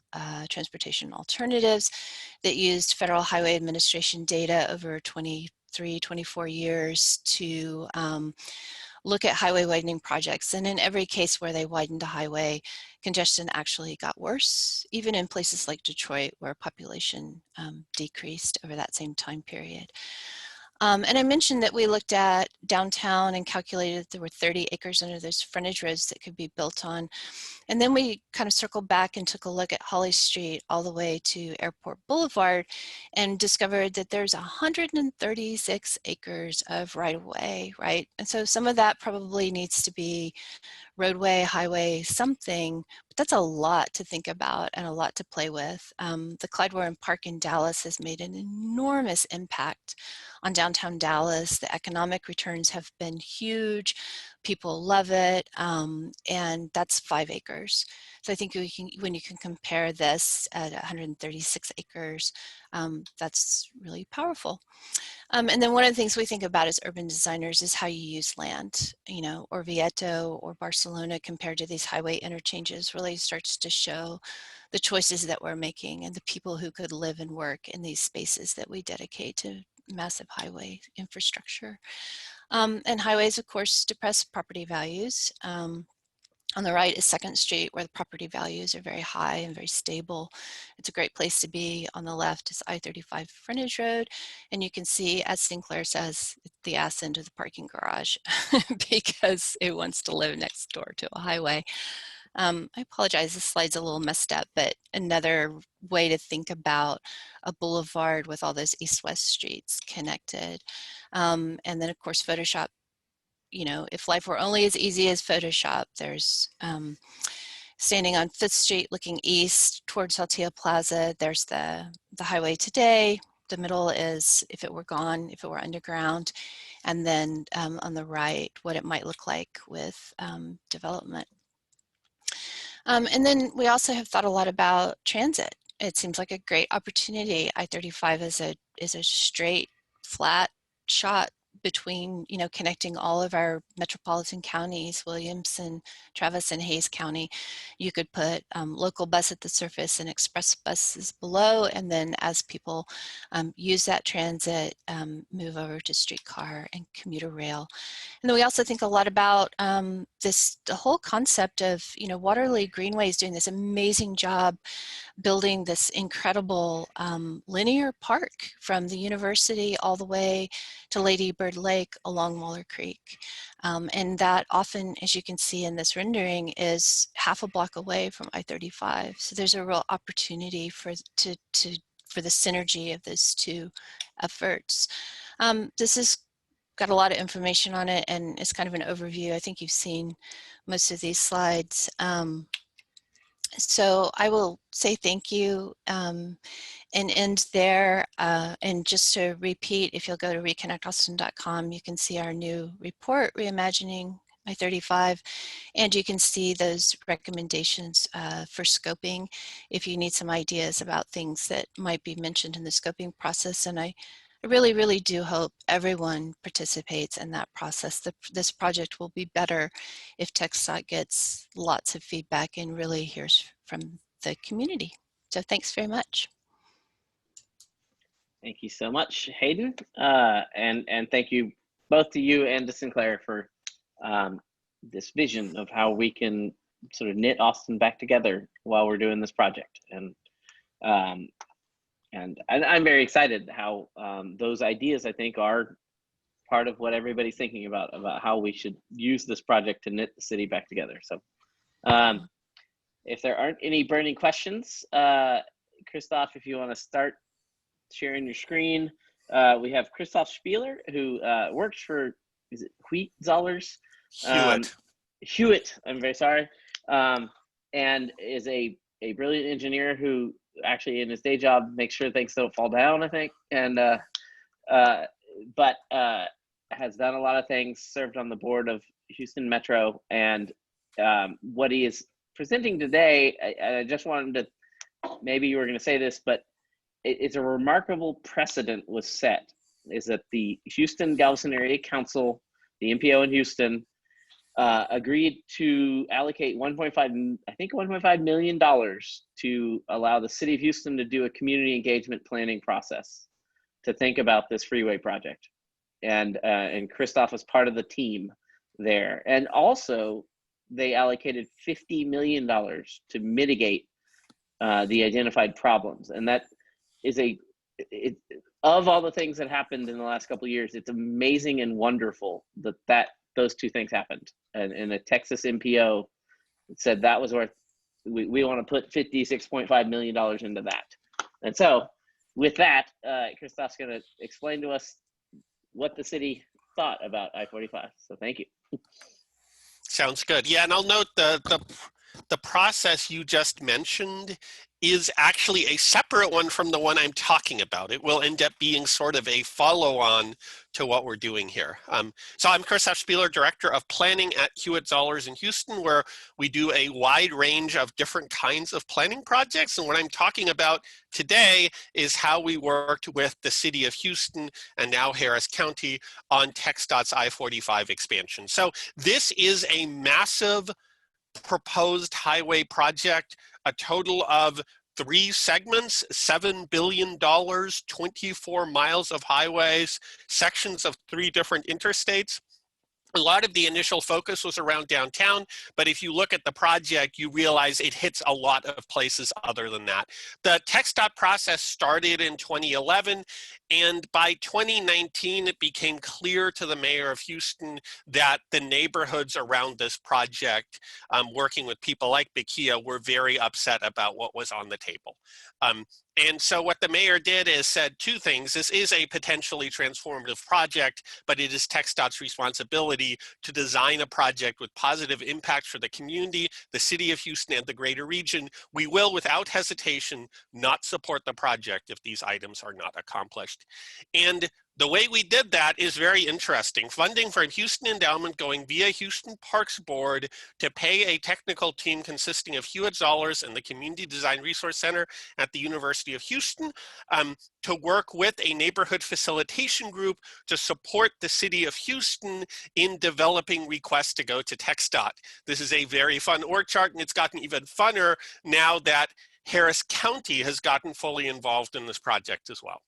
Transportation Alternatives that used Federal Highway Administration data over 23, 24 years to look at highway widening projects. And in every case where they widened a highway, congestion actually got worse, even in places like Detroit, where population decreased over that same time period. And I mentioned that we looked at downtown and calculated that there were 30 acres under those frontage roads that could be built on. And then we kind of circled back and took a look at Holly Street all the way to Airport Boulevard and discovered that there's 136 acres of right-of-way, right? And so some of that probably needs to be roadway, highway, something, but that's a lot to think about and a lot to play with. The Clyde Warren Park in Dallas has made an enormous impact on downtown Dallas. The economic returns have been huge. People love it, and that's 5 acres. So I think we can, when you can compare this at 136 acres, that's really powerful. And then one of the things we think about as urban designers is how you use land. You know, Orvieto or Barcelona compared to these highway interchanges really starts to show the choices that we're making and the people who could live and work in these spaces that we dedicate to massive highway infrastructure. And highways, of course, depress property values. On the right is 2nd Street, where the property values are very high and very stable. It's a great place to be. On the left is I-35 frontage road. And you can see, as Sinclair says, the ass end of the parking garage because it wants to live next door to a highway. I apologize, this slide's a little messed up, but another way to think about a boulevard with all those east-west streets connected. And then, of course, Photoshop. You know, if life were only as easy as Photoshop, there's standing on 5th Street looking east towards Saltillo Plaza, there's the highway today. The middle is if it were gone, if it were underground. And then on the right, what it might look like with development. And then we also have thought a lot about transit. It seems like a great opportunity. I-35 is a straight, flat shot between, you know, connecting all of our metropolitan counties, Williamson, Travis, and Hayes County. You could put local bus at the surface and express buses below, and then as people use that transit, move over to streetcar and commuter rail. And then we also think a lot about the whole concept of, you know, Waterloo Greenway is doing this amazing job building this incredible linear park from the university all the way to Lady Bird Lake along Waller Creek. And that often, as you can see in this rendering, is half a block away from I-35. So there's a real opportunity for the synergy of those two efforts. This has got a lot of information on it, and it's kind of an overview. I think you've seen most of these slides. So I will say thank you and end there. And just to repeat, if you'll go to reconnectaustin.com, you can see our new report, Reimagining I-35, and you can see those recommendations for scoping if you need some ideas about things that might be mentioned in the scoping process. And I really, really do hope everyone participates in that process. This project will be better if TXDOT gets lots of feedback and really hears from the community. So thanks very much. Thank you so much, Heyden. And thank you both to you and to Sinclair for this vision of how we can sort of knit Austin back together while we're doing this project. And I'm very excited how those ideas, I think, are part of what everybody's thinking about how we should use this project to knit the city back together. So if there aren't any burning questions, Christof, if you want to start sharing your screen. We have Christof Spieler, who works for, is it Huitt-Zollars? Huitt, I'm very sorry. And is a brilliant engineer who actually in his day job makes sure things don't fall down, I think. And but has done a lot of things, served on the board of Houston Metro, and what he is presenting today, I just wanted to, maybe you were going to say this, but it's a remarkable precedent was set, is that the Houston Galveston Area Council, the MPO in Houston, agreed to allocate $1.5 million to allow the city of Houston to do a community engagement planning process to think about this freeway project. And Christof was part of the team there. And also they allocated $50 million to mitigate the identified problems. And that is of all the things that happened in the last couple of years, it's amazing and wonderful that those two things happened. And a Texas MPO said that was worth, we want to put $56.5 million into that. And so with that, Christof's going to explain to us what the city thought about I-45. So thank you. Sounds good. Yeah, and I'll note the process you just mentioned is actually a separate one from the one I'm talking about. It will end up being sort of a follow-on to what we're doing here. So I'm Christof Spieler, Director of Planning at Huitt-Zollars in Houston, where we do a wide range of different kinds of planning projects. And what I'm talking about today is how we worked with the city of Houston and now Harris County on TXDOT's I-45 expansion. So this is a massive proposed highway project, a total of 3 segments, $7 billion, 24 miles of highways, sections of 3 different interstates. A lot of the initial focus was around downtown, but if you look at the project, you realize it hits a lot of places other than that. The TXDOT process started in 2011, and by 2019, it became clear to the mayor of Houston that the neighborhoods around this project, working with people like Bakeyah, were very upset about what was on the table. And so what the mayor did is said 2 things. This is a potentially transformative project, but it is TXDOT's responsibility to design a project with positive impacts for the community, the city of Houston, and the greater region. We will, without hesitation, not support the project if these items are not accomplished. And the way we did that is very interesting. Funding from Houston Endowment going via Houston Parks Board to pay a technical team consisting of Huitt-Zollars and the Community Design Resource Center at the University of Houston to work with a neighborhood facilitation group to support the city of Houston in developing requests to go to TXDOT. This is a very fun org chart, and it's gotten even funner now that Harris County has gotten fully involved in this project as well.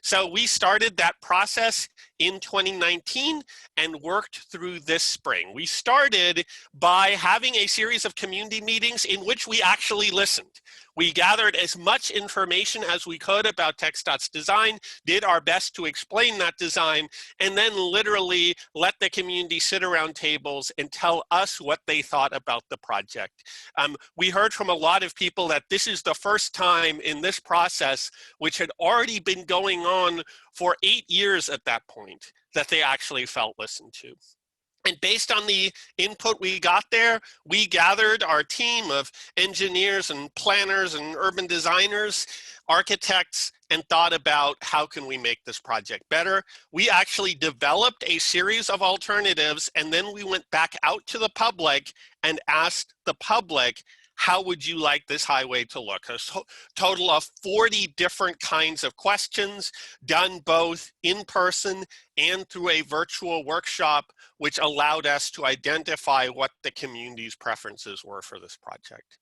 So we started that process in 2019 and worked through this spring. We started by having a series of community meetings in which we actually listened. We gathered as much information as we could about TXDOT's design, did our best to explain that design, and then literally let the community sit around tables and tell us what they thought about the project. We heard from a lot of people that this is the first time in this process, which had already been going on for 8 years at that point, that they actually felt listened to. And based on the input we got there, we gathered our team of engineers and planners and urban designers, architects, and thought about how can we make this project better. We actually developed a series of alternatives, and then we went back out to the public and asked the public, how would you like this highway to look? A total of 40 different kinds of questions done both in person and through a virtual workshop, which allowed us to identify what the community's preferences were for this project.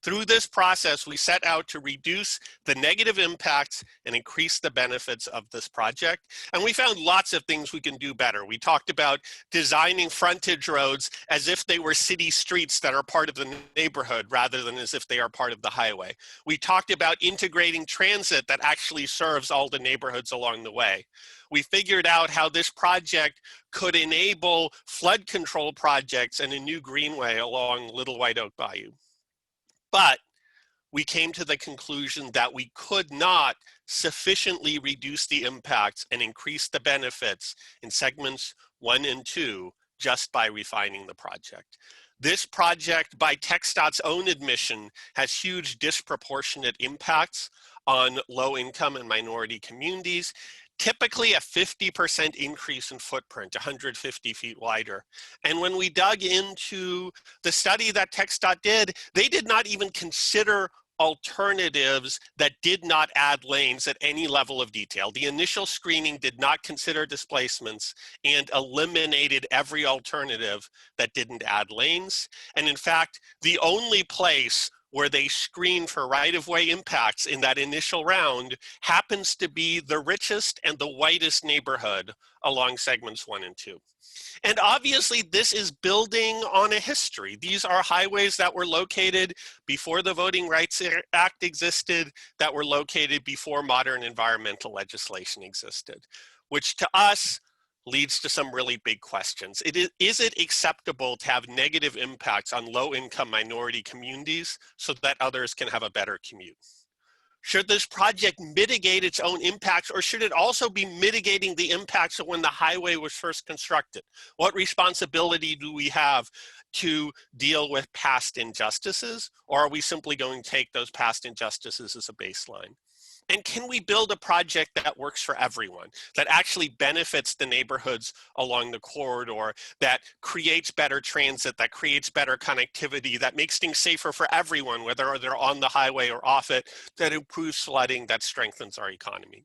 Through this process, we set out to reduce the negative impacts and increase the benefits of this project. And we found lots of things we can do better. We talked about designing frontage roads as if they were city streets that are part of the neighborhood rather than as if they are part of the highway. We talked about integrating transit that actually serves all the neighborhoods along the way. We figured out how this project could enable flood control projects and a new greenway along Little White Oak Bayou. But we came to the conclusion that we could not sufficiently reduce the impacts and increase the benefits in segments 1 and 2 just by refining the project. This project, by TXDOT's own admission, has huge disproportionate impacts on low-income and minority communities. Typically a 50% increase in footprint, 150 feet wider. And when we dug into the study that TXDOT did, they did not even consider alternatives that did not add lanes at any level of detail. The initial screening did not consider displacements and eliminated every alternative that didn't add lanes. And in fact, the only place where they screen for right-of-way impacts in that initial round happens to be the richest and the whitest neighborhood along segments 1 and 2. And obviously this is building on a history. These are highways that were located before the Voting Rights Act existed, that were located before modern environmental legislation existed, which to us leads to some really big questions. Is it acceptable to have negative impacts on low-income minority communities so that others can have a better commute? Should this project mitigate its own impacts, or should it also be mitigating the impacts of when the highway was first constructed? What responsibility do we have to deal with past injustices, or are we simply going to take those past injustices as a baseline? And can we build a project that works for everyone, that actually benefits the neighborhoods along the corridor, that creates better transit, that creates better connectivity, that makes things safer for everyone, whether they're on the highway or off it, that improves flooding, that strengthens our economy?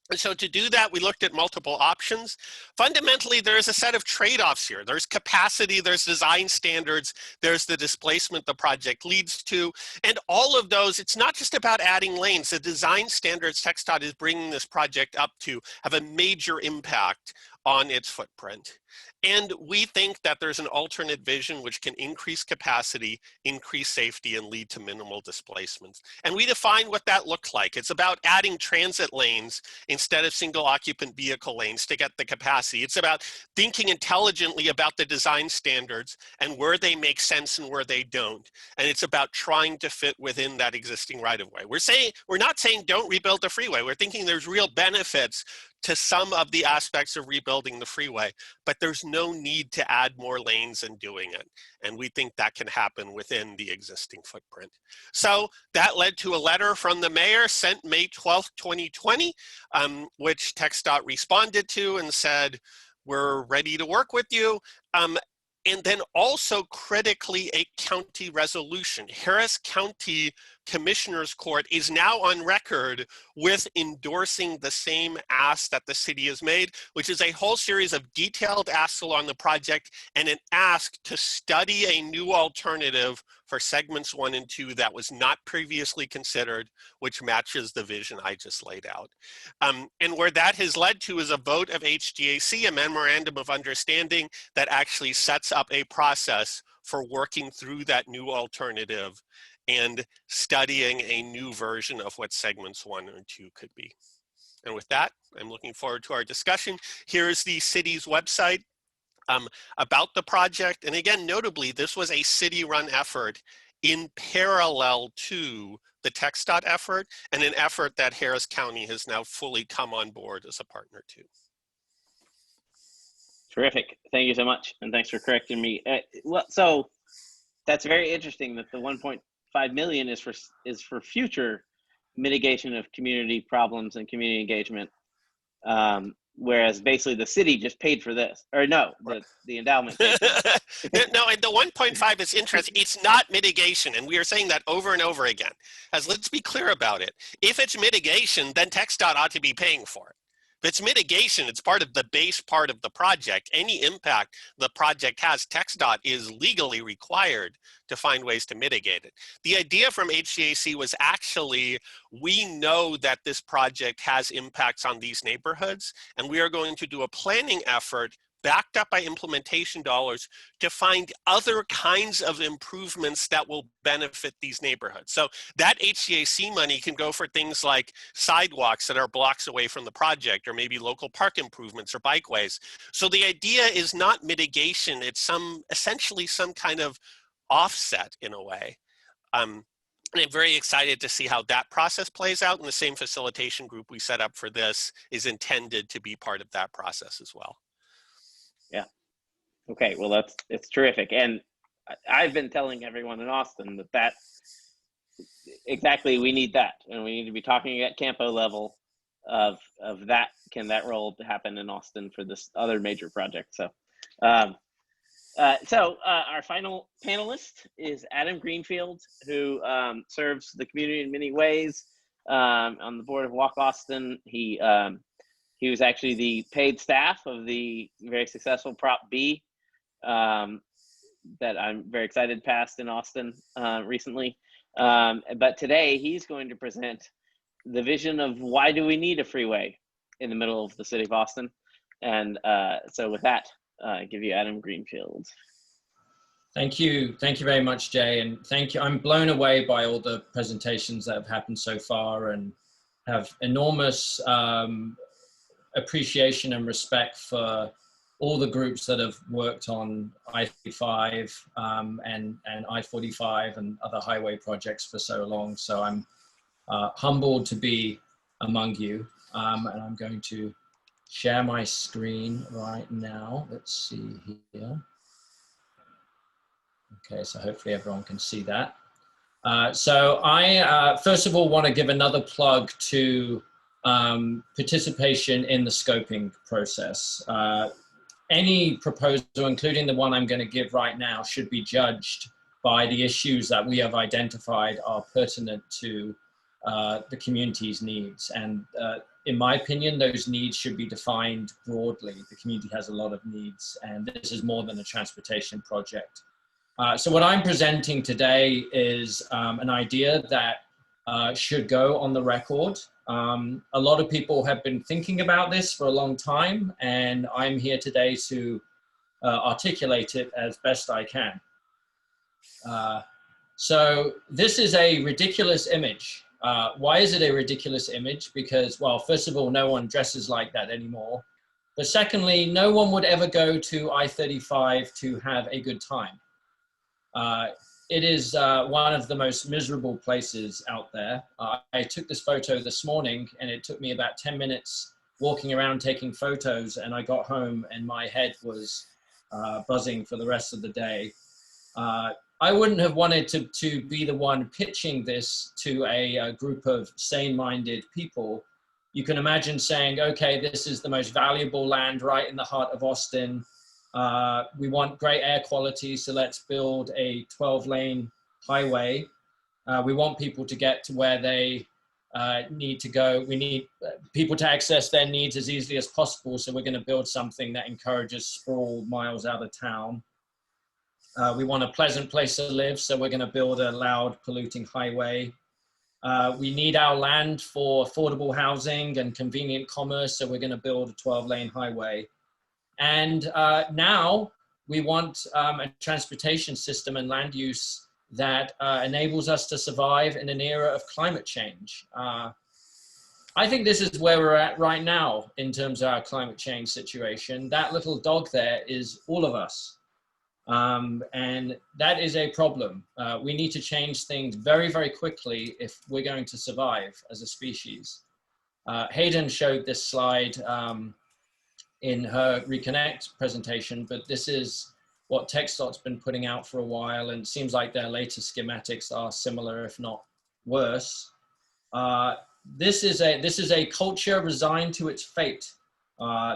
And so to do that, we looked at multiple options. Fundamentally, there's a set of trade-offs here. There's capacity, there's design standards, there's the displacement the project leads to. And all of those, it's not just about adding lanes. The design standards TXDOT is bringing this project up to have a major impact on its footprint. And we think that there's an alternate vision which can increase capacity, increase safety, and lead to minimal displacements. And we define what that looks like. It's about adding transit lanes instead of single occupant vehicle lanes to get the capacity. It's about thinking intelligently about the design standards and where they make sense and where they don't. And it's about trying to fit within that existing right-of-way. We're not saying don't rebuild the freeway. We're thinking there's real benefits to some of the aspects of rebuilding the freeway, but there's no need to add more lanes in doing it. And we think that can happen within the existing footprint. So that led to a letter from the mayor sent May 12th, 2020, which TXDOT responded to and said, we're ready to work with you. And then also critically a county resolution. Harris County Commissioners Court is now on record with endorsing the same ask that the city has made, which is a whole series of detailed asks along the project and an ask to study a new alternative for segments 1 and 2 that was not previously considered, which matches the vision I just laid out. And where that has led to is a vote of HGAC, a memorandum of understanding that actually sets up a process for working through that new alternative and studying a new version of what segments 1 and 2 could be. And with that, I'm looking forward to our discussion. Here's the city's website about the project. And again, notably, this was a city-run effort in parallel to the TXDOT effort, and an effort that Harris County has now fully come on board as a partner to. Terrific. Thank you so much. And thanks for correcting me. Well, so that's very interesting that the 1.5 million is for future mitigation of community problems and community engagement. Whereas basically the city just paid for this, or no, the endowment paid for this. No, and the 1.5 is interesting. It's not mitigation, and we are saying that over and over again. As let's be clear about it. If it's mitigation, then TXDOT ought to be paying for it. If it's mitigation, it's part of the base part of the project. Any impact the project has, TXDOT is legally required to find ways to mitigate it. The idea from HGAC was actually, we know that this project has impacts on these neighborhoods, and we are going to do a planning effort backed up by implementation dollars to find other kinds of improvements that will benefit these neighborhoods. So that HGAC money can go for things like sidewalks that are blocks away from the project, or maybe local park improvements or bikeways. So the idea is not mitigation, it's essentially some kind of offset in a way. And I'm very excited to see how that process plays out, and the same facilitation group we set up for this is intended to be part of that process as well. Yeah. Okay. Well, it's terrific. And I've been telling everyone in Austin that exactly, we need that. And we need to be talking at Campo level of that. Can that role happen in Austin for this other major project? So, our final panelist is Adam Greenfield, who serves the community in many ways on the board of Walk Austin. He was actually the paid staff of the very successful Prop B that I'm very excited passed in Austin recently. But today he's going to present the vision of why do we need a freeway in the middle of the city of Austin. And so with that, I give you Adam Greenfield. Thank you. Thank you very much, Jay. And thank you. I'm blown away by all the presentations that have happened so far, and have enormous appreciation and respect for all the groups that have worked on I-35 and I-45 and other highway projects for so long. So I'm humbled to be among you, and I'm going to share my screen right now. Let's see here. Okay, so hopefully everyone can see that. So I first of all want to give another plug to participation in the scoping process. Any proposal, including the one I'm going to give right now, should be judged by the issues that we have identified are pertinent to the community's needs. And in my opinion, those needs should be defined broadly. The community has a lot of needs, and this is more than a transportation project. So what I'm presenting today is an idea that should go on the record. A lot of people have been thinking about this for a long time, and I'm here today to articulate it as best I can. So this is a ridiculous image. Why is it a ridiculous image? Because, well, first of all, no one dresses like that anymore. But secondly, no one would ever go to I-35 to have a good time. It is one of the most miserable places out there. I took this photo this morning, and it took me about 10 minutes walking around taking photos, and I got home and my head was buzzing for the rest of the day. I wouldn't have wanted to be the one pitching this to a group of sane-minded people. You can imagine saying, okay, this is the most valuable land right in the heart of Austin. We want great air quality, so let's build a 12-lane highway. We want people to get to where they need to go. We need people to access their needs as easily as possible. So we're going to build something that encourages sprawl miles out of town. We want a pleasant place to live. So we're going to build a loud polluting highway. We need our land for affordable housing and convenient commerce. So we're going to build a 12-lane highway. And now we want a transportation system and land use that enables us to survive in an era of climate change. I think this is where we're at right now in terms of our climate change situation. That little dog there is all of us. And that is a problem. We need to change things very, very quickly if we're going to survive as a species. Heyden showed this slide in her Reconnect presentation, but this is what TXDOT's been putting out for a while, and it seems like their latest schematics are similar, if not worse. This is a culture resigned to its fate.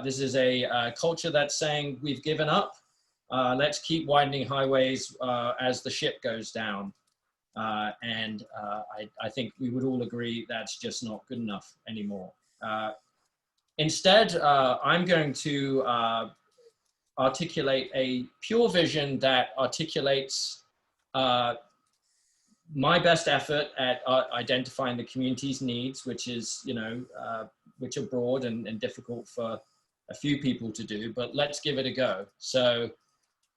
This is a culture that's saying we've given up. Let's keep widening highways as the ship goes down. And I think we would all agree that's just not good enough anymore. Instead, I'm going to articulate a pure vision that articulates my best effort at identifying the community's needs, which is, which are broad and difficult for a few people to do, but let's give it a go. So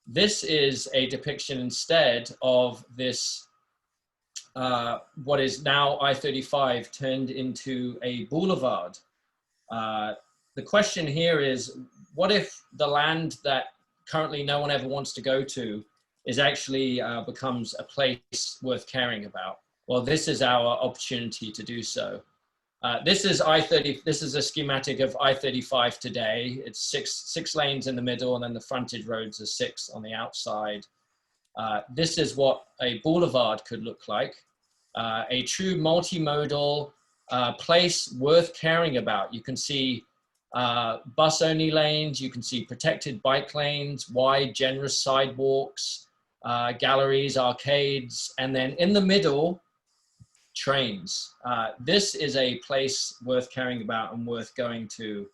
this is a depiction instead of this, what is now I-35 turned into a boulevard. The question here is, what if the land that currently no one ever wants to go to is actually becomes a place worth caring about? Well, this is our opportunity to do so. This is This is a schematic of I-35 today. It's six lanes in the middle, and then the frontage roads are 6 on the outside. This is what a boulevard could look like. A true multimodal place worth caring about. You can see bus-only lanes, you can see protected bike lanes, wide, generous sidewalks, galleries, arcades, and then in the middle, trains. This is a place worth caring about and worth going to,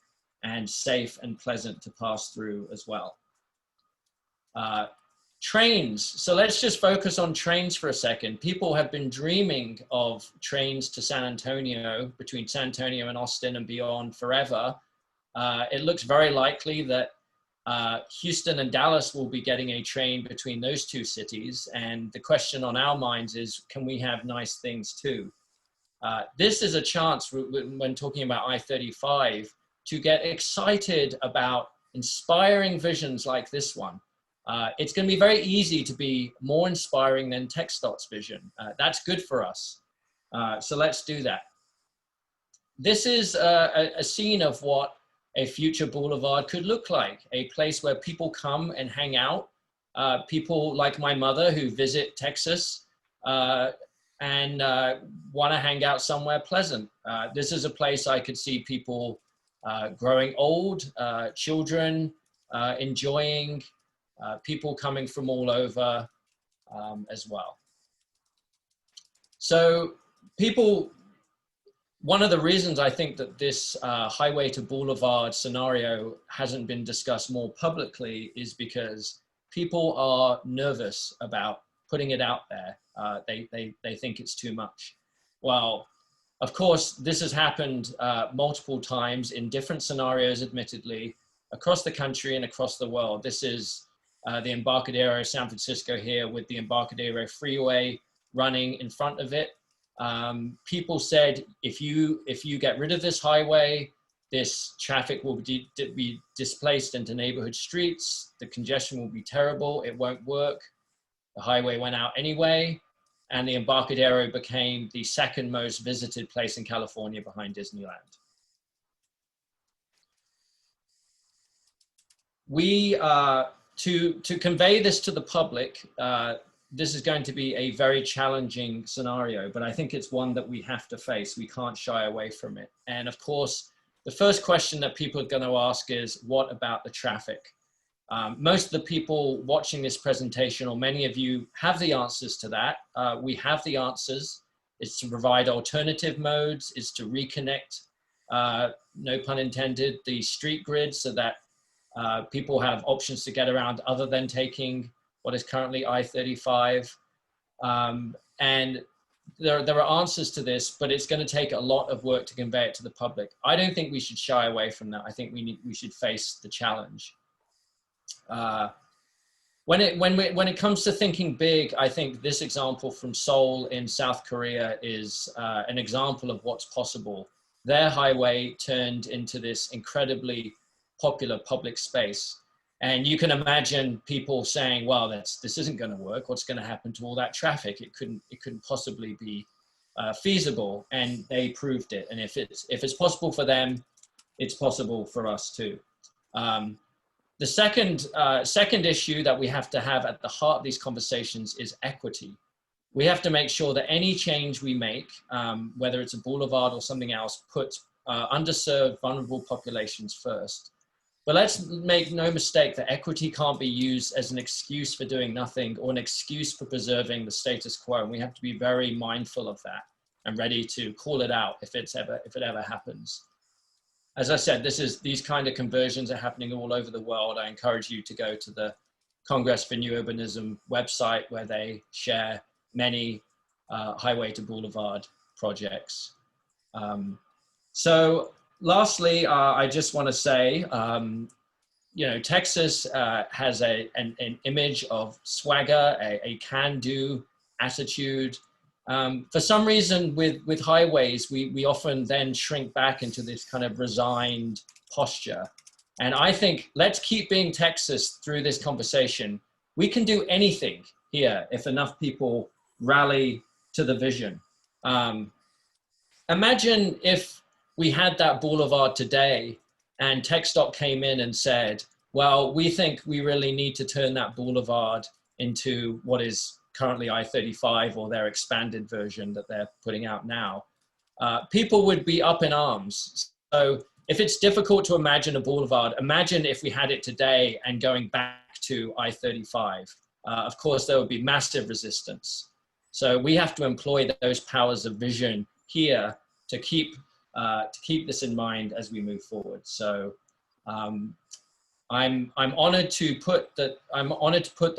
and safe and pleasant to pass through as well. Trains. So let's just focus on trains for a second. People have been dreaming of trains to San Antonio, between San Antonio and Austin and beyond forever. It looks very likely that Houston and Dallas will be getting a train between those two cities. And the question on our minds is, can we have nice things too? This is a chance when talking about I-35 to get excited about inspiring visions like this one. It's going to be very easy to be more inspiring than TXDOT's vision. That's good for us. So let's do that. This is a scene of what a future boulevard could look like, a place where people come and hang out. People like my mother who visit Texas and want to hang out somewhere pleasant. This is a place I could see people growing old, children enjoying, people coming from all over as well. So one of the reasons I think that this highway to boulevard scenario hasn't been discussed more publicly is because people are nervous about putting it out there. They think it's too much. Well, of course, this has happened multiple times in different scenarios, admittedly, across the country and across the world. This is the Embarcadero, San Francisco here, with the Embarcadero freeway running in front of it. People said, if you get rid of this highway, this traffic will be displaced into neighborhood streets. The congestion will be terrible. It won't work. The highway went out anyway, and the Embarcadero became the second most visited place in California behind Disneyland. To convey this to the public, this is going to be a very challenging scenario, but I think it's one that we have to face. We can't shy away from it. And of course, the first question that people are going to ask is, what about the traffic? Most of the people watching this presentation, or many of you, have the answers to that. We have the answers. It's to provide alternative modes, it's to reconnect, no pun intended, the street grid so that people have options to get around other than taking what is currently I-35. And there are answers to this, but it's going to take a lot of work to convey it to the public. I don't think we should shy away from that. I think we should face the challenge. When it comes to thinking big, I think this example from Seoul in South Korea is an example of what's possible. Their highway turned into this incredibly popular public space. And you can imagine people saying, well, this isn't going to work. What's going to happen to all that traffic? It couldn't possibly be feasible. And they proved it. And if it's possible for them, it's possible for us too. The second issue that we have to have at the heart of these conversations is equity. We have to make sure that any change we make, whether it's a boulevard or something else, puts underserved, vulnerable populations first. But let's make no mistake that equity can't be used as an excuse for doing nothing or an excuse for preserving the status quo. And we have to be very mindful of that and ready to call it out if it ever happens. As I said, these kind of conversions are happening all over the world. I encourage you to go to the Congress for New Urbanism website where they share many highway to boulevard projects. So lastly, I just want to say, Texas has an image of swagger, a can-do attitude. For some reason, with highways, we often then shrink back into this kind of resigned posture. And I think let's keep being Texas through this conversation. We can do anything here if enough people rally to the vision. Imagine if we had that boulevard today and TXDOT came in and said, well, we think we really need to turn that boulevard into what is currently I-35 or their expanded version that they're putting out now. People would be up in arms. So if it's difficult to imagine a boulevard, imagine if we had it today and going back to I-35. Of course, there would be massive resistance. So we have to employ those powers of vision here to keep this in mind as we move forward. So I'm honored to put the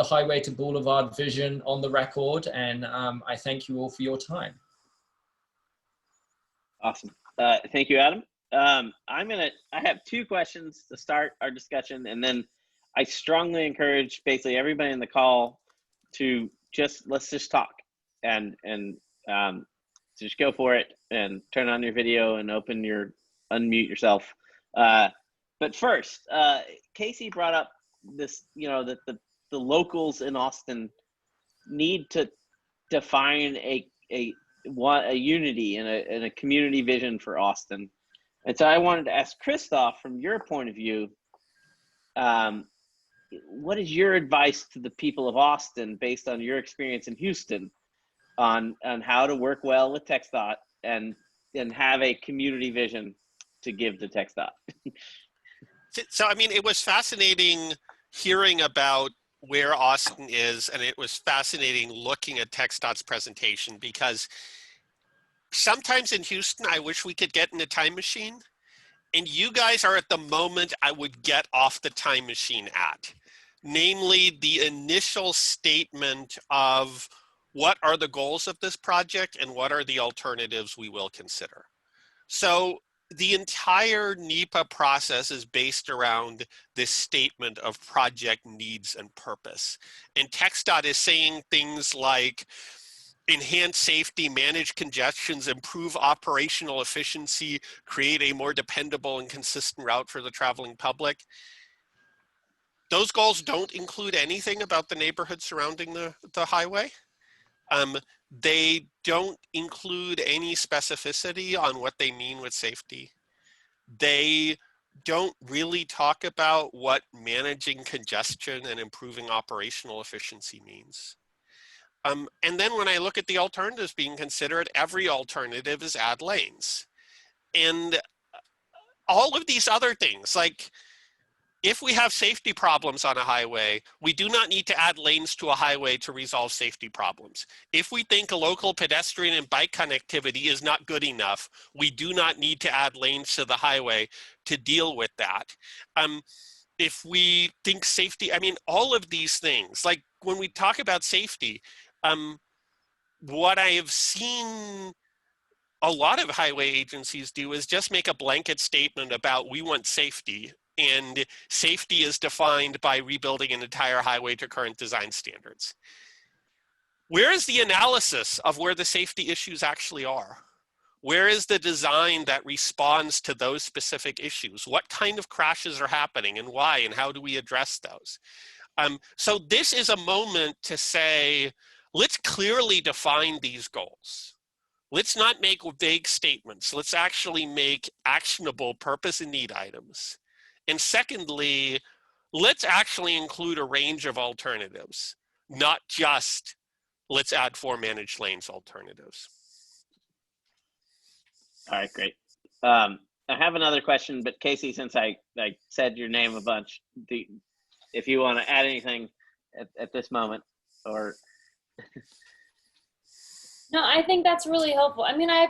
highway to boulevard vision on the record, and I thank you all for your time. Awesome. Thank you, Adam. I have two questions to start our discussion, and then I strongly encourage basically everybody in the call to let's just talk and just go for it and turn on your video and unmute yourself. But first, Casey brought up this, that the locals in Austin need to define a unity and a community vision for Austin. And so I wanted to ask Christof, from your point of view, what is your advice to the people of Austin based on your experience in Houston on how to work well with TXDOT and have a community vision to give to TXDOT? So, I mean, it was fascinating hearing about where Austin is, and it was fascinating looking at TXDOT's presentation, because sometimes in Houston, I wish we could get in a time machine, and you guys are at the moment I would get off the time machine at, namely the initial statement of what are the goals of this project and what are the alternatives we will consider. So the entire NEPA process is based around this statement of project needs and purpose. And TXDOT is saying things like enhance safety, manage congestions, improve operational efficiency, create a more dependable and consistent route for the traveling public. Those goals don't include anything about the neighborhood surrounding the highway. They don't include any specificity on what they mean with safety. They don't really talk about what managing congestion and improving operational efficiency means. And then when I look at the alternatives being considered, every alternative is add lanes. And all of these other things, like if we have safety problems on a highway, we do not need to add lanes to a highway to resolve safety problems. If we think a local pedestrian and bike connectivity is not good enough, we do not need to add lanes to the highway to deal with that. If we think safety, I mean, all of these things, like when we talk about safety, what I have seen a lot of highway agencies do is just make a blanket statement about we want safety, and safety is defined by rebuilding an entire highway to current design standards. Where is the analysis of where the safety issues actually are? Where is the design that responds to those specific issues? What kind of crashes are happening and why, and how do we address those? So this is a moment to say, let's clearly define these goals. Let's not make vague statements. Let's actually make actionable purpose and need items. And secondly, let's actually include a range of alternatives, not just let's add 4 managed lanes alternatives. All right, great. I have another question, but Casey, since I said your name a bunch, if you want to add anything at this moment, or No, I think that's really helpful. I mean, I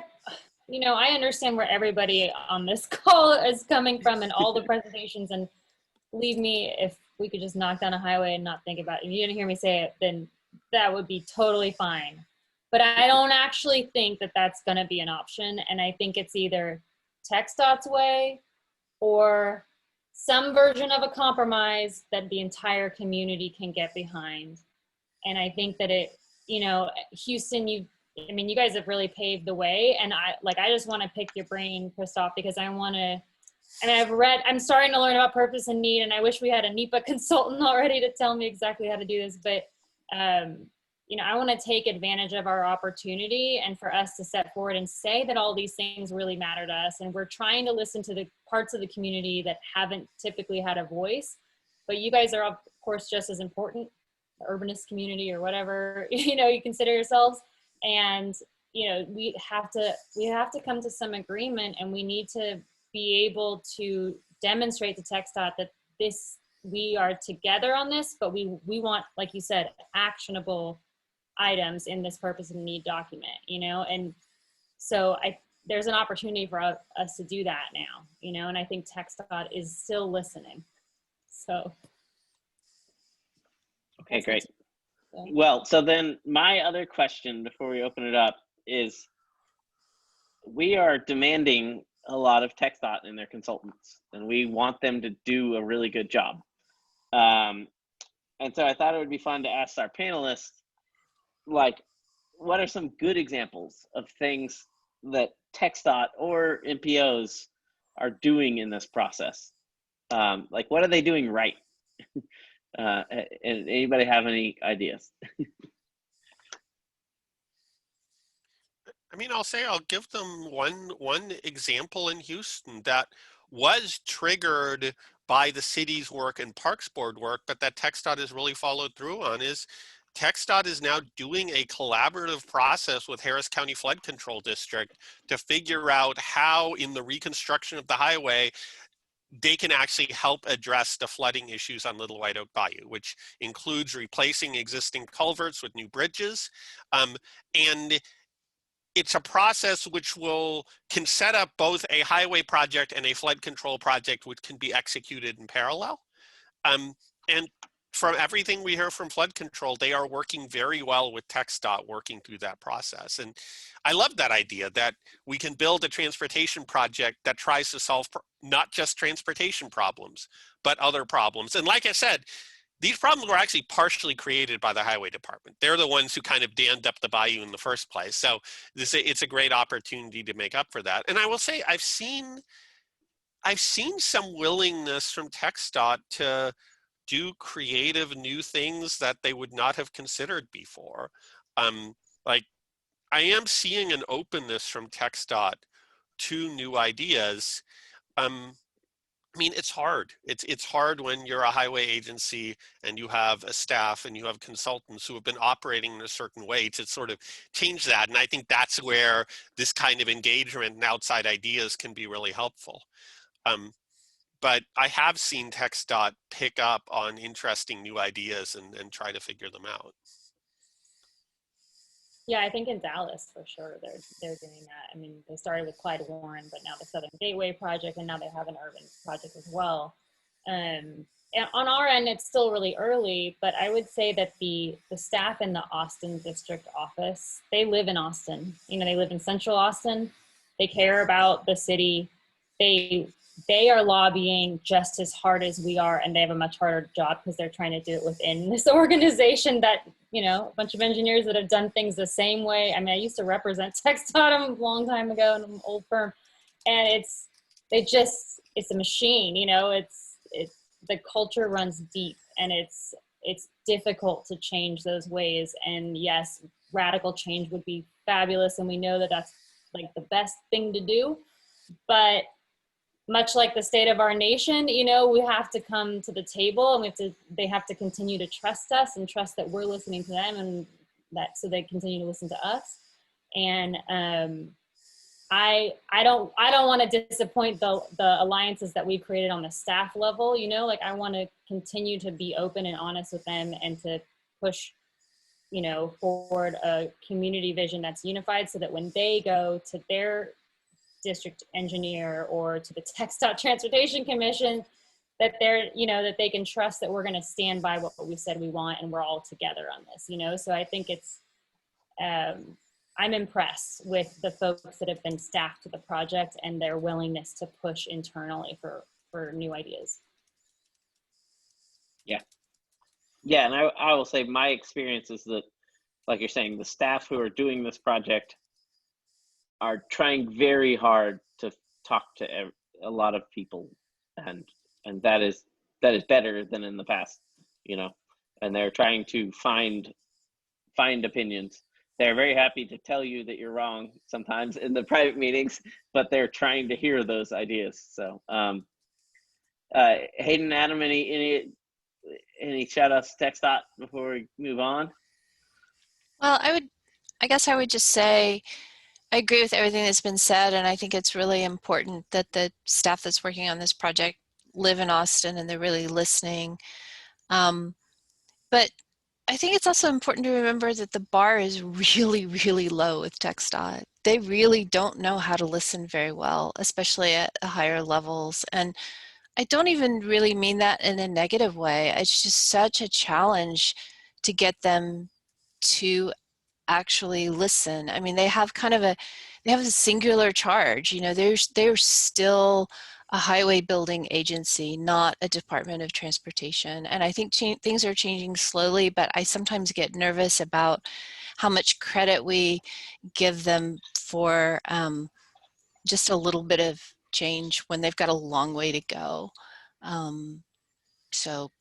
understand where everybody on this call is coming from and all the presentations, and believe me, if we could just knock down a highway and not think about it, if you didn't hear me say it, then that would be totally fine. But I don't actually think that that's going to be an option. And I think it's either TXDOT's way or some version of a compromise that the entire community can get behind. And I think that Houston, you guys have really paved the way. And I just want to pick your brain, Christof, because I'm starting to learn about purpose and need, and I wish we had a NEPA consultant already to tell me exactly how to do this. But, I want to take advantage of our opportunity and for us to step forward and say that all these things really matter to us. And we're trying to listen to the parts of the community that haven't typically had a voice. But you guys are, of course, just as important, the urbanist community or whatever, you consider yourselves. And, we have to come to some agreement, and we need to be able to demonstrate to TXDOT that we are together on this, but we want, like you said, actionable items in this purpose and need document, and so there's an opportunity for us to do that now, and I think TXDOT is still listening. So. Okay, great. Well, so then my other question before we open it up is, we are demanding a lot of TXDOT and their consultants, and we want them to do a really good job. And so I thought it would be fun to ask our panelists, what are some good examples of things that TXDOT or MPOs are doing in this process? What are they doing right? And anybody have any ideas? I mean, I'll give them one example in Houston that was triggered by the city's work and Parks Board work, but that TXDOT has really followed through on, is TXDOT is now doing a collaborative process with Harris County Flood Control District to figure out how, in the reconstruction of the highway, they can actually help address the flooding issues on Little White Oak Bayou, which includes replacing existing culverts with new bridges. And it's a process which can set up both a highway project and a flood control project, which can be executed in parallel. And from everything we hear from flood control, they are working very well with TXDOT working through that process. And I love that idea that we can build a transportation project that tries to solve not just transportation problems, but other problems. And like I said, these problems were actually partially created by the highway department. They're the ones who kind of dammed up the bayou in the first place. So it's a great opportunity to make up for that. And I will say, I've seen some willingness from TXDOT to do creative new things that they would not have considered before. I am seeing an openness from TXDOT to new ideas. I mean, it's hard. It's hard when you're a highway agency and you have a staff and you have consultants who have been operating in a certain way to sort of change that. And I think that's where this kind of engagement and outside ideas can be really helpful. but I have seen TXDOT pick up on interesting new ideas and try to figure them out. Yeah, I think in Dallas for sure they're doing that. I mean, they started with Clyde Warren, but now the Southern Gateway project, and now they have an urban project as well. And on our end, it's still really early, but I would say that the staff in the Austin district office, they live in Austin. You know, they live in Central Austin. They care about the city. They are lobbying just as hard as we are, and they have a much harder job because they're trying to do it within this organization that, you know, a bunch of engineers that have done things the same way. I mean, I used to represent TXDOT a long time ago in an old firm, and it's a machine, you know, it's the culture runs deep, and it's difficult to change those ways. And yes, radical change would be fabulous, and we know that that's like the best thing to do, but much like the state of our nation, you know, we have to come to the table, and they have to continue to trust us and trust that we're listening to them, and that so they continue to listen to us. And I don't want to disappoint the alliances that we created on the staff level, you know, like I want to continue to be open and honest with them and to push, you know, forward a community vision that's unified, so that when they go to their district engineer or to the TXDOT Transportation Commission, that they're, you know, that they can trust that we're going to stand by what we said we want, and we're all together on this, you know. So I think it's, I'm impressed with the folks that have been staffed to the project and their willingness to push internally for new ideas. Yeah, and I will say my experience is that, like you're saying, the staff who are doing this project are trying very hard to talk to a lot of people, and that is better than in the past, you know. And they're trying to find opinions. They're very happy to tell you that you're wrong sometimes in the private meetings, but they're trying to hear those ideas. So, Heyden, Adam, any shout outs to TXDOT before we move on? Well, I guess I would just say, I agree with everything that's been said, and I think it's really important that the staff that's working on this project live in Austin and they're really listening. But I think it's also important to remember that the bar is really, really low with TXDOT. They really don't know how to listen very well, especially at higher levels. And I don't even really mean that in a negative way. It's just such a challenge to get them to actually listen. I mean, they have a singular charge. You know, they're still a highway building agency, not a Department of Transportation. And I think things are changing slowly, but I sometimes get nervous about how much credit we give them for just a little bit of change when they've got a long way to go. So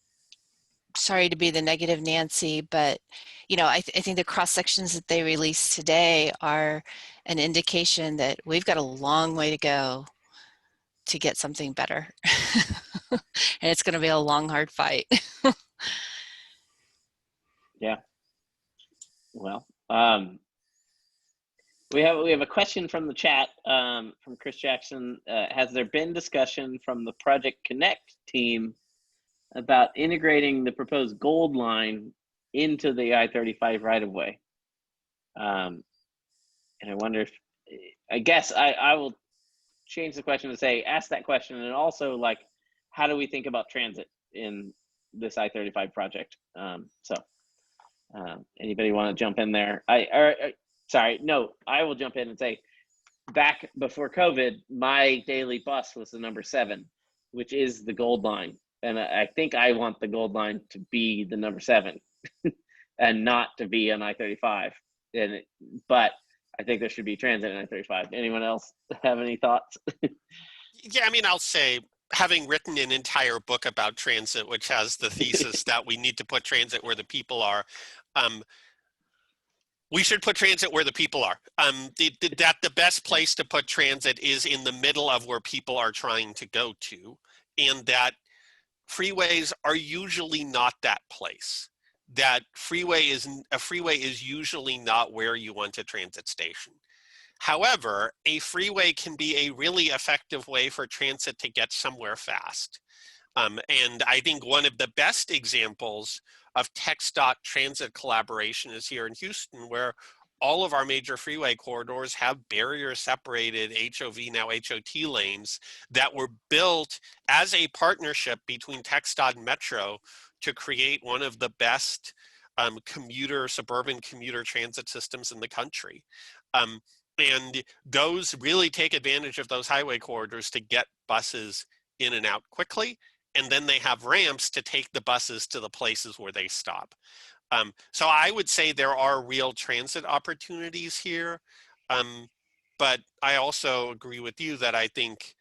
sorry to be the negative Nancy, but you know, I think the cross sections that they released today are an indication that we've got a long way to go to get something better. And it's going to be a long, hard fight. Yeah. Well, we have a question from the chat from Chris Jackson. Has there been discussion from the Project Connect team about integrating the proposed gold line into the I-35 right-of-way? And I wonder if, I guess I will change the question to say, ask that question, and also, like, how do we think about transit in this I-35 project? Anybody want to jump in there? Sorry, no, I will jump in and say, back before COVID, my daily bus was the number 7, which is the gold line. And I think I want the gold line to be the number 7 and not to be on I-35. But I think there should be transit on I-35. Anyone else have any thoughts? Yeah, I mean, I'll say, having written an entire book about transit, which has the thesis that we need to put transit where the people are, we should put transit where the people are. That the best place to put transit is in the middle of where people are trying to go to, and that freeways are usually not that place. That a freeway is usually not where you want a transit station. However, a freeway can be a really effective way for transit to get somewhere fast. And I think one of the best examples of TXDOT transit collaboration is here in Houston, where all of our major freeway corridors have barrier separated HOV, now HOT lanes that were built as a partnership between TXDOT and Metro to create one of the best suburban commuter transit systems in the country. And those really take advantage of those highway corridors to get buses in and out quickly. And then they have ramps to take the buses to the places where they stop. So I would say there are real transit opportunities here. But I also agree with you that I think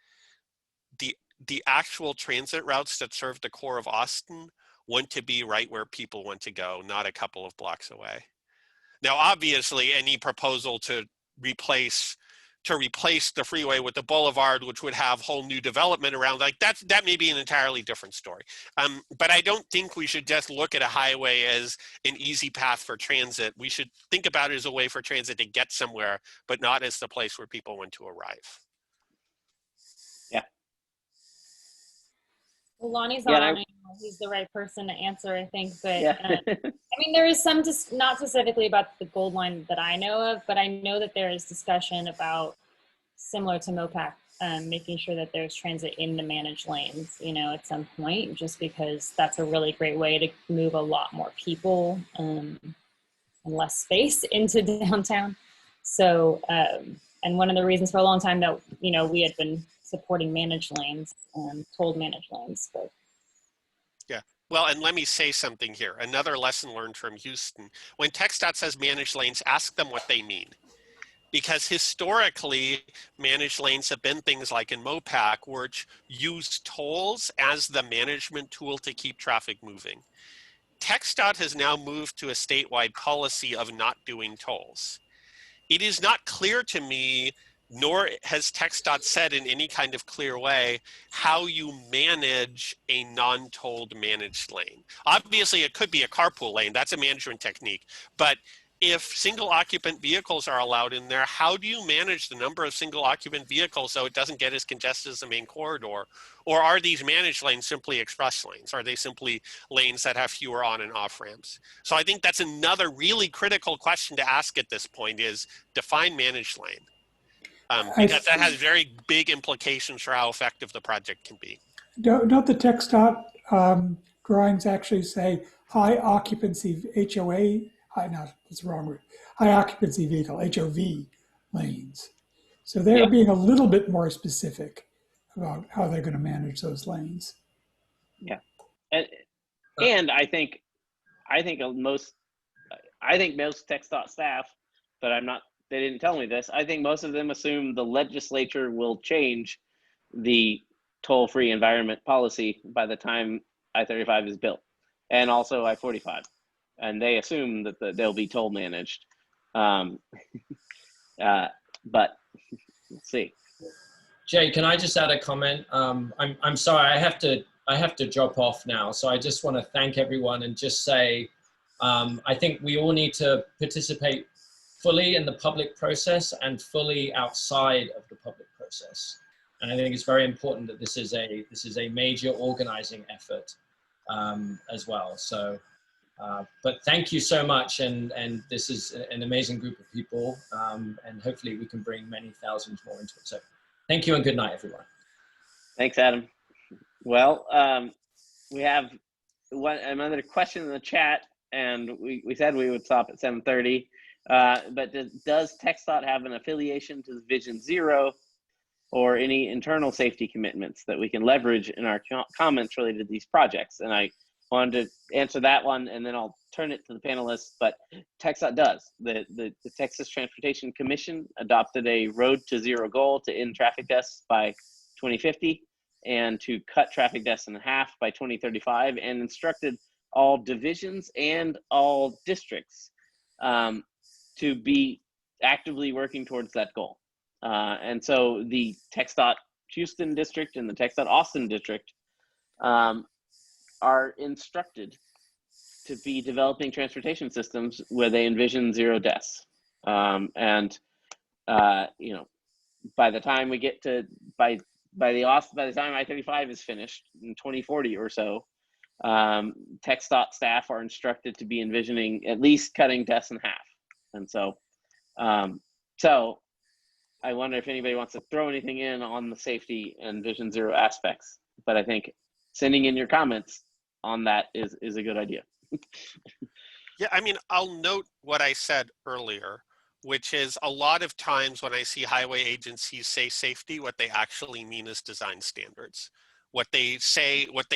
the actual transit routes that serve the core of Austin want to be right where people want to go, not a couple of blocks away. Now, obviously, any proposal to replace the freeway with the boulevard, which would have whole new development around, like that may be an entirely different story. But I don't think we should just look at a highway as an easy path for transit. We should think about it as a way for transit to get somewhere, but not as the place where people want to arrive. Yeah. Well, Lonnie's not on anymore. He's the right person to answer, I think. But Yeah. I mean, there is some, not specifically about the Gold Line that I know of, but I know that there is discussion about, similar to MOPAC, making sure that there's transit in the managed lanes, you know, at some point, just because that's a really great way to move a lot more people and less space into downtown. So, and one of the reasons for a long time that, you know, we had been supporting managed lanes, tolled managed lanes, but. Yeah, well, and let me say something here. Another lesson learned from Houston. When TXDOT says managed lanes, ask them what they mean. Because historically, managed lanes have been things like in MOPAC, which use tolls as the management tool to keep traffic moving. TXDOT has now moved to a statewide policy of not doing tolls. It is not clear to me, nor has TXDOT said in any kind of clear way, how you manage a non-tolled managed lane. Obviously, it could be a carpool lane. That's a management technique. But if single occupant vehicles are allowed in there, how do you manage the number of single occupant vehicles so it doesn't get as congested as the main corridor? Or are these managed lanes simply express lanes? Are they simply lanes that have fewer on and off ramps? So I think that's another really critical question to ask at this point is define managed lane. Because that has very big implications for how effective the project can be. Don't the TXDOT drawings actually say high occupancy HOA? That's the wrong word. High occupancy vehicle, HOV lanes. So they're being a little bit more specific about how they're going to manage those lanes. Yeah, and I think most TXDOT staff, but they didn't tell me this. I think most of them assume the legislature will change the toll-free environment policy by the time I-35 is built, and also I-45. And they assume that they'll be toll managed. But let's see. Jay, can I just add a comment? I'm sorry, I have to drop off now. So I just want to thank everyone and just say, I think we all need to participate fully in the public process and fully outside of the public process. And I think it's very important that this is a major organizing effort as well. So. But thank you so much, and this is an amazing group of people, and hopefully we can bring many thousands more into it. So thank you and good night, everyone. Thanks, Adam. Well, we have another question in the chat, and we said we would stop at 7:30, but does TXDOT have an affiliation to Vision Zero or any internal safety commitments that we can leverage in our comments related to these projects? And I wanted to answer that one, and then I'll turn it to the panelists. But TXDOT does. The Texas Transportation Commission adopted a road to zero goal to end traffic deaths by 2050 and to cut traffic deaths in half by 2035, and instructed all divisions and all districts to be actively working towards that goal. And so the TXDOT Houston district and the TXDOT Austin district are instructed to be developing transportation systems where they envision zero deaths. And you know, by the time we get to by the time I-35 is finished in 2040 or so, TXDOT staff are instructed to be envisioning at least cutting deaths in half. And so, so I wonder if anybody wants to throw anything in on the safety and Vision Zero aspects. But I think sending in your comments on that is a good idea. Yeah, I mean, I'll note what I said earlier, which is a lot of times when I see highway agencies say safety, what they actually mean is design standards. What they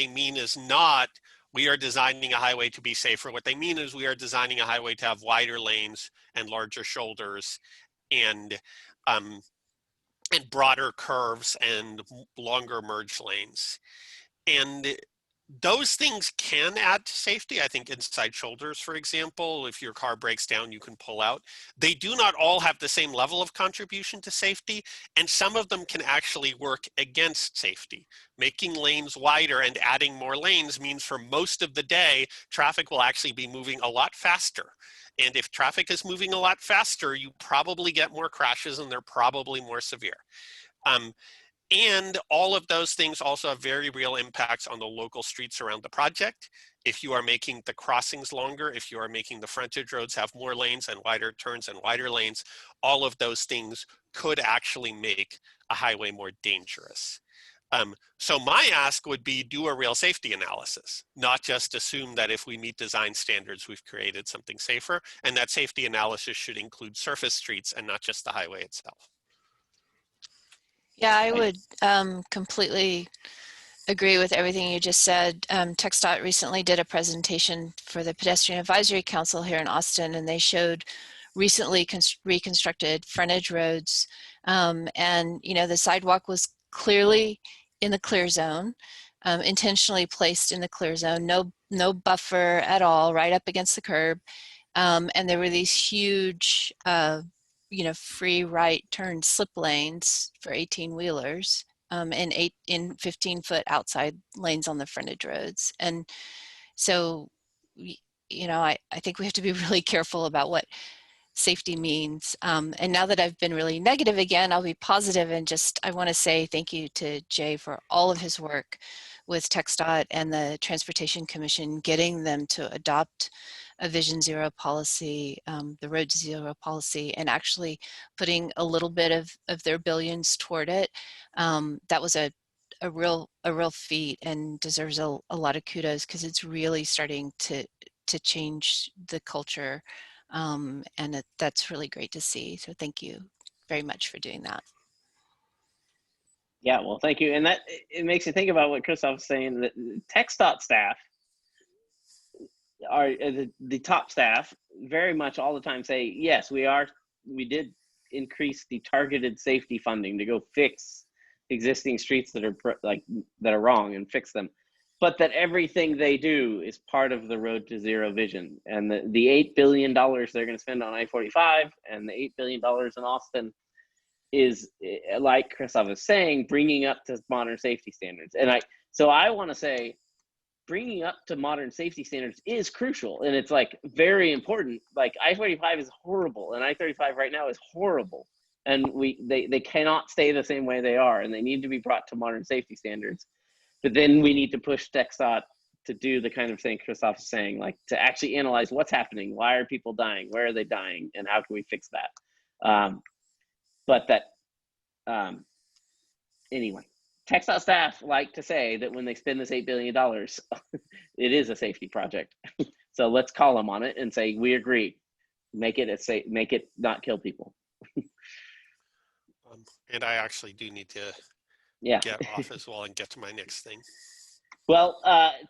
mean is not, we are designing a highway to be safer. What they mean is we are designing a highway to have wider lanes and larger shoulders and broader curves and longer merge lanes. And those things can add to safety. I think inside shoulders, for example, if your car breaks down, you can pull out. They do not all have the same level of contribution to safety, and some of them can actually work against safety. Making lanes wider and adding more lanes means for most of the day, traffic will actually be moving a lot faster. And if traffic is moving a lot faster, you probably get more crashes and they're probably more severe. And all of those things also have very real impacts on the local streets around the project. If you are making the crossings longer, if you are making the frontage roads have more lanes and wider turns and wider lanes, all of those things could actually make a highway more dangerous. So my ask would be do a real safety analysis, not just assume that if we meet design standards, we've created something safer. And that safety analysis should include surface streets and not just the highway itself. Yeah, I would completely agree with everything you just said. TXDOT recently did a presentation for the Pedestrian Advisory Council here in Austin, and they showed recently reconstructed frontage roads. And, you know, the sidewalk was clearly in the clear zone, intentionally placed in the clear zone, no buffer at all, right up against the curb. And there were these huge, you know, free right turn slip lanes for 18-wheelers and 15-foot outside lanes on the frontage roads. And so, you know, I think we have to be really careful about what safety means. And now that I've been really negative again, I'll be positive and just, I want to say thank you to Jay for all of his work with TXDOT and the Transportation Commission, getting them to adopt a Vision Zero policy, the Road to Zero policy, and actually putting a little bit of their billions toward it. That was a real feat and deserves a lot of kudos, because it's really starting to change the culture. And that's really great to see. So thank you very much for doing that. Yeah, well, thank you. And that, it makes you think about what Christof was saying, that TXDOT staff are the top staff very much all the time say, yes, we did increase the targeted safety funding to go fix existing streets that are wrong and fix them. But that everything they do is part of the Road to Zero vision. And the $8 billion they're going to spend on I-45 and the $8 billion in Austin is, like Christof was saying, bringing up to modern safety standards. And so I want to say, bringing up to modern safety standards is crucial, and it's like very important. Like I-45 is horrible, and I-35 right now is horrible, and they cannot stay the same way they are, and they need to be brought to modern safety standards. But then we need to push TXDOT to do the kind of thing Christof is saying, like to actually analyze what's happening, why are people dying, where are they dying, and how can we fix that. Anyway, TXDOT staff like to say that when they spend this $8 billion, it is a safety project. So let's call them on it and say, we agree, make it not kill people. And I actually do need to get off as well and get to my next thing. Well,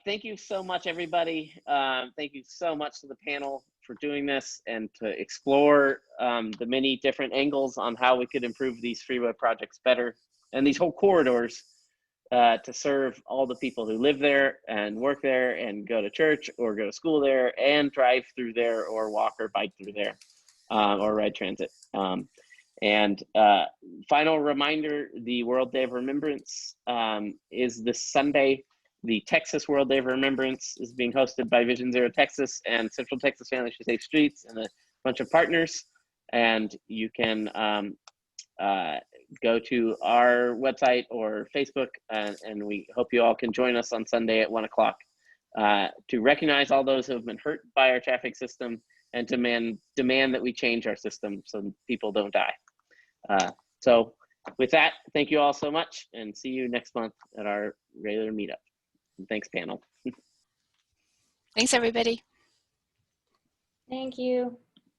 thank you so much, everybody. Thank you so much to the panel for doing this and to explore the many different angles on how we could improve these freeway projects better and these whole corridors to serve all the people who live there and work there and go to church or go to school there and drive through there or walk or bike through there or ride transit. And final reminder, the World Day of Remembrance is this Sunday. The Texas World Day of Remembrance is being hosted by Vision Zero Texas and Central Texas Families for Safe Streets and a bunch of partners. And you can go to our website or Facebook, and we hope you all can join us on Sunday at 1 o'clock to recognize all those who have been hurt by our traffic system and demand that we change our system so people don't die. So with that, thank you all so much, and see you next month at our regular meetup. And thanks, panel. Thanks, everybody. Thank you.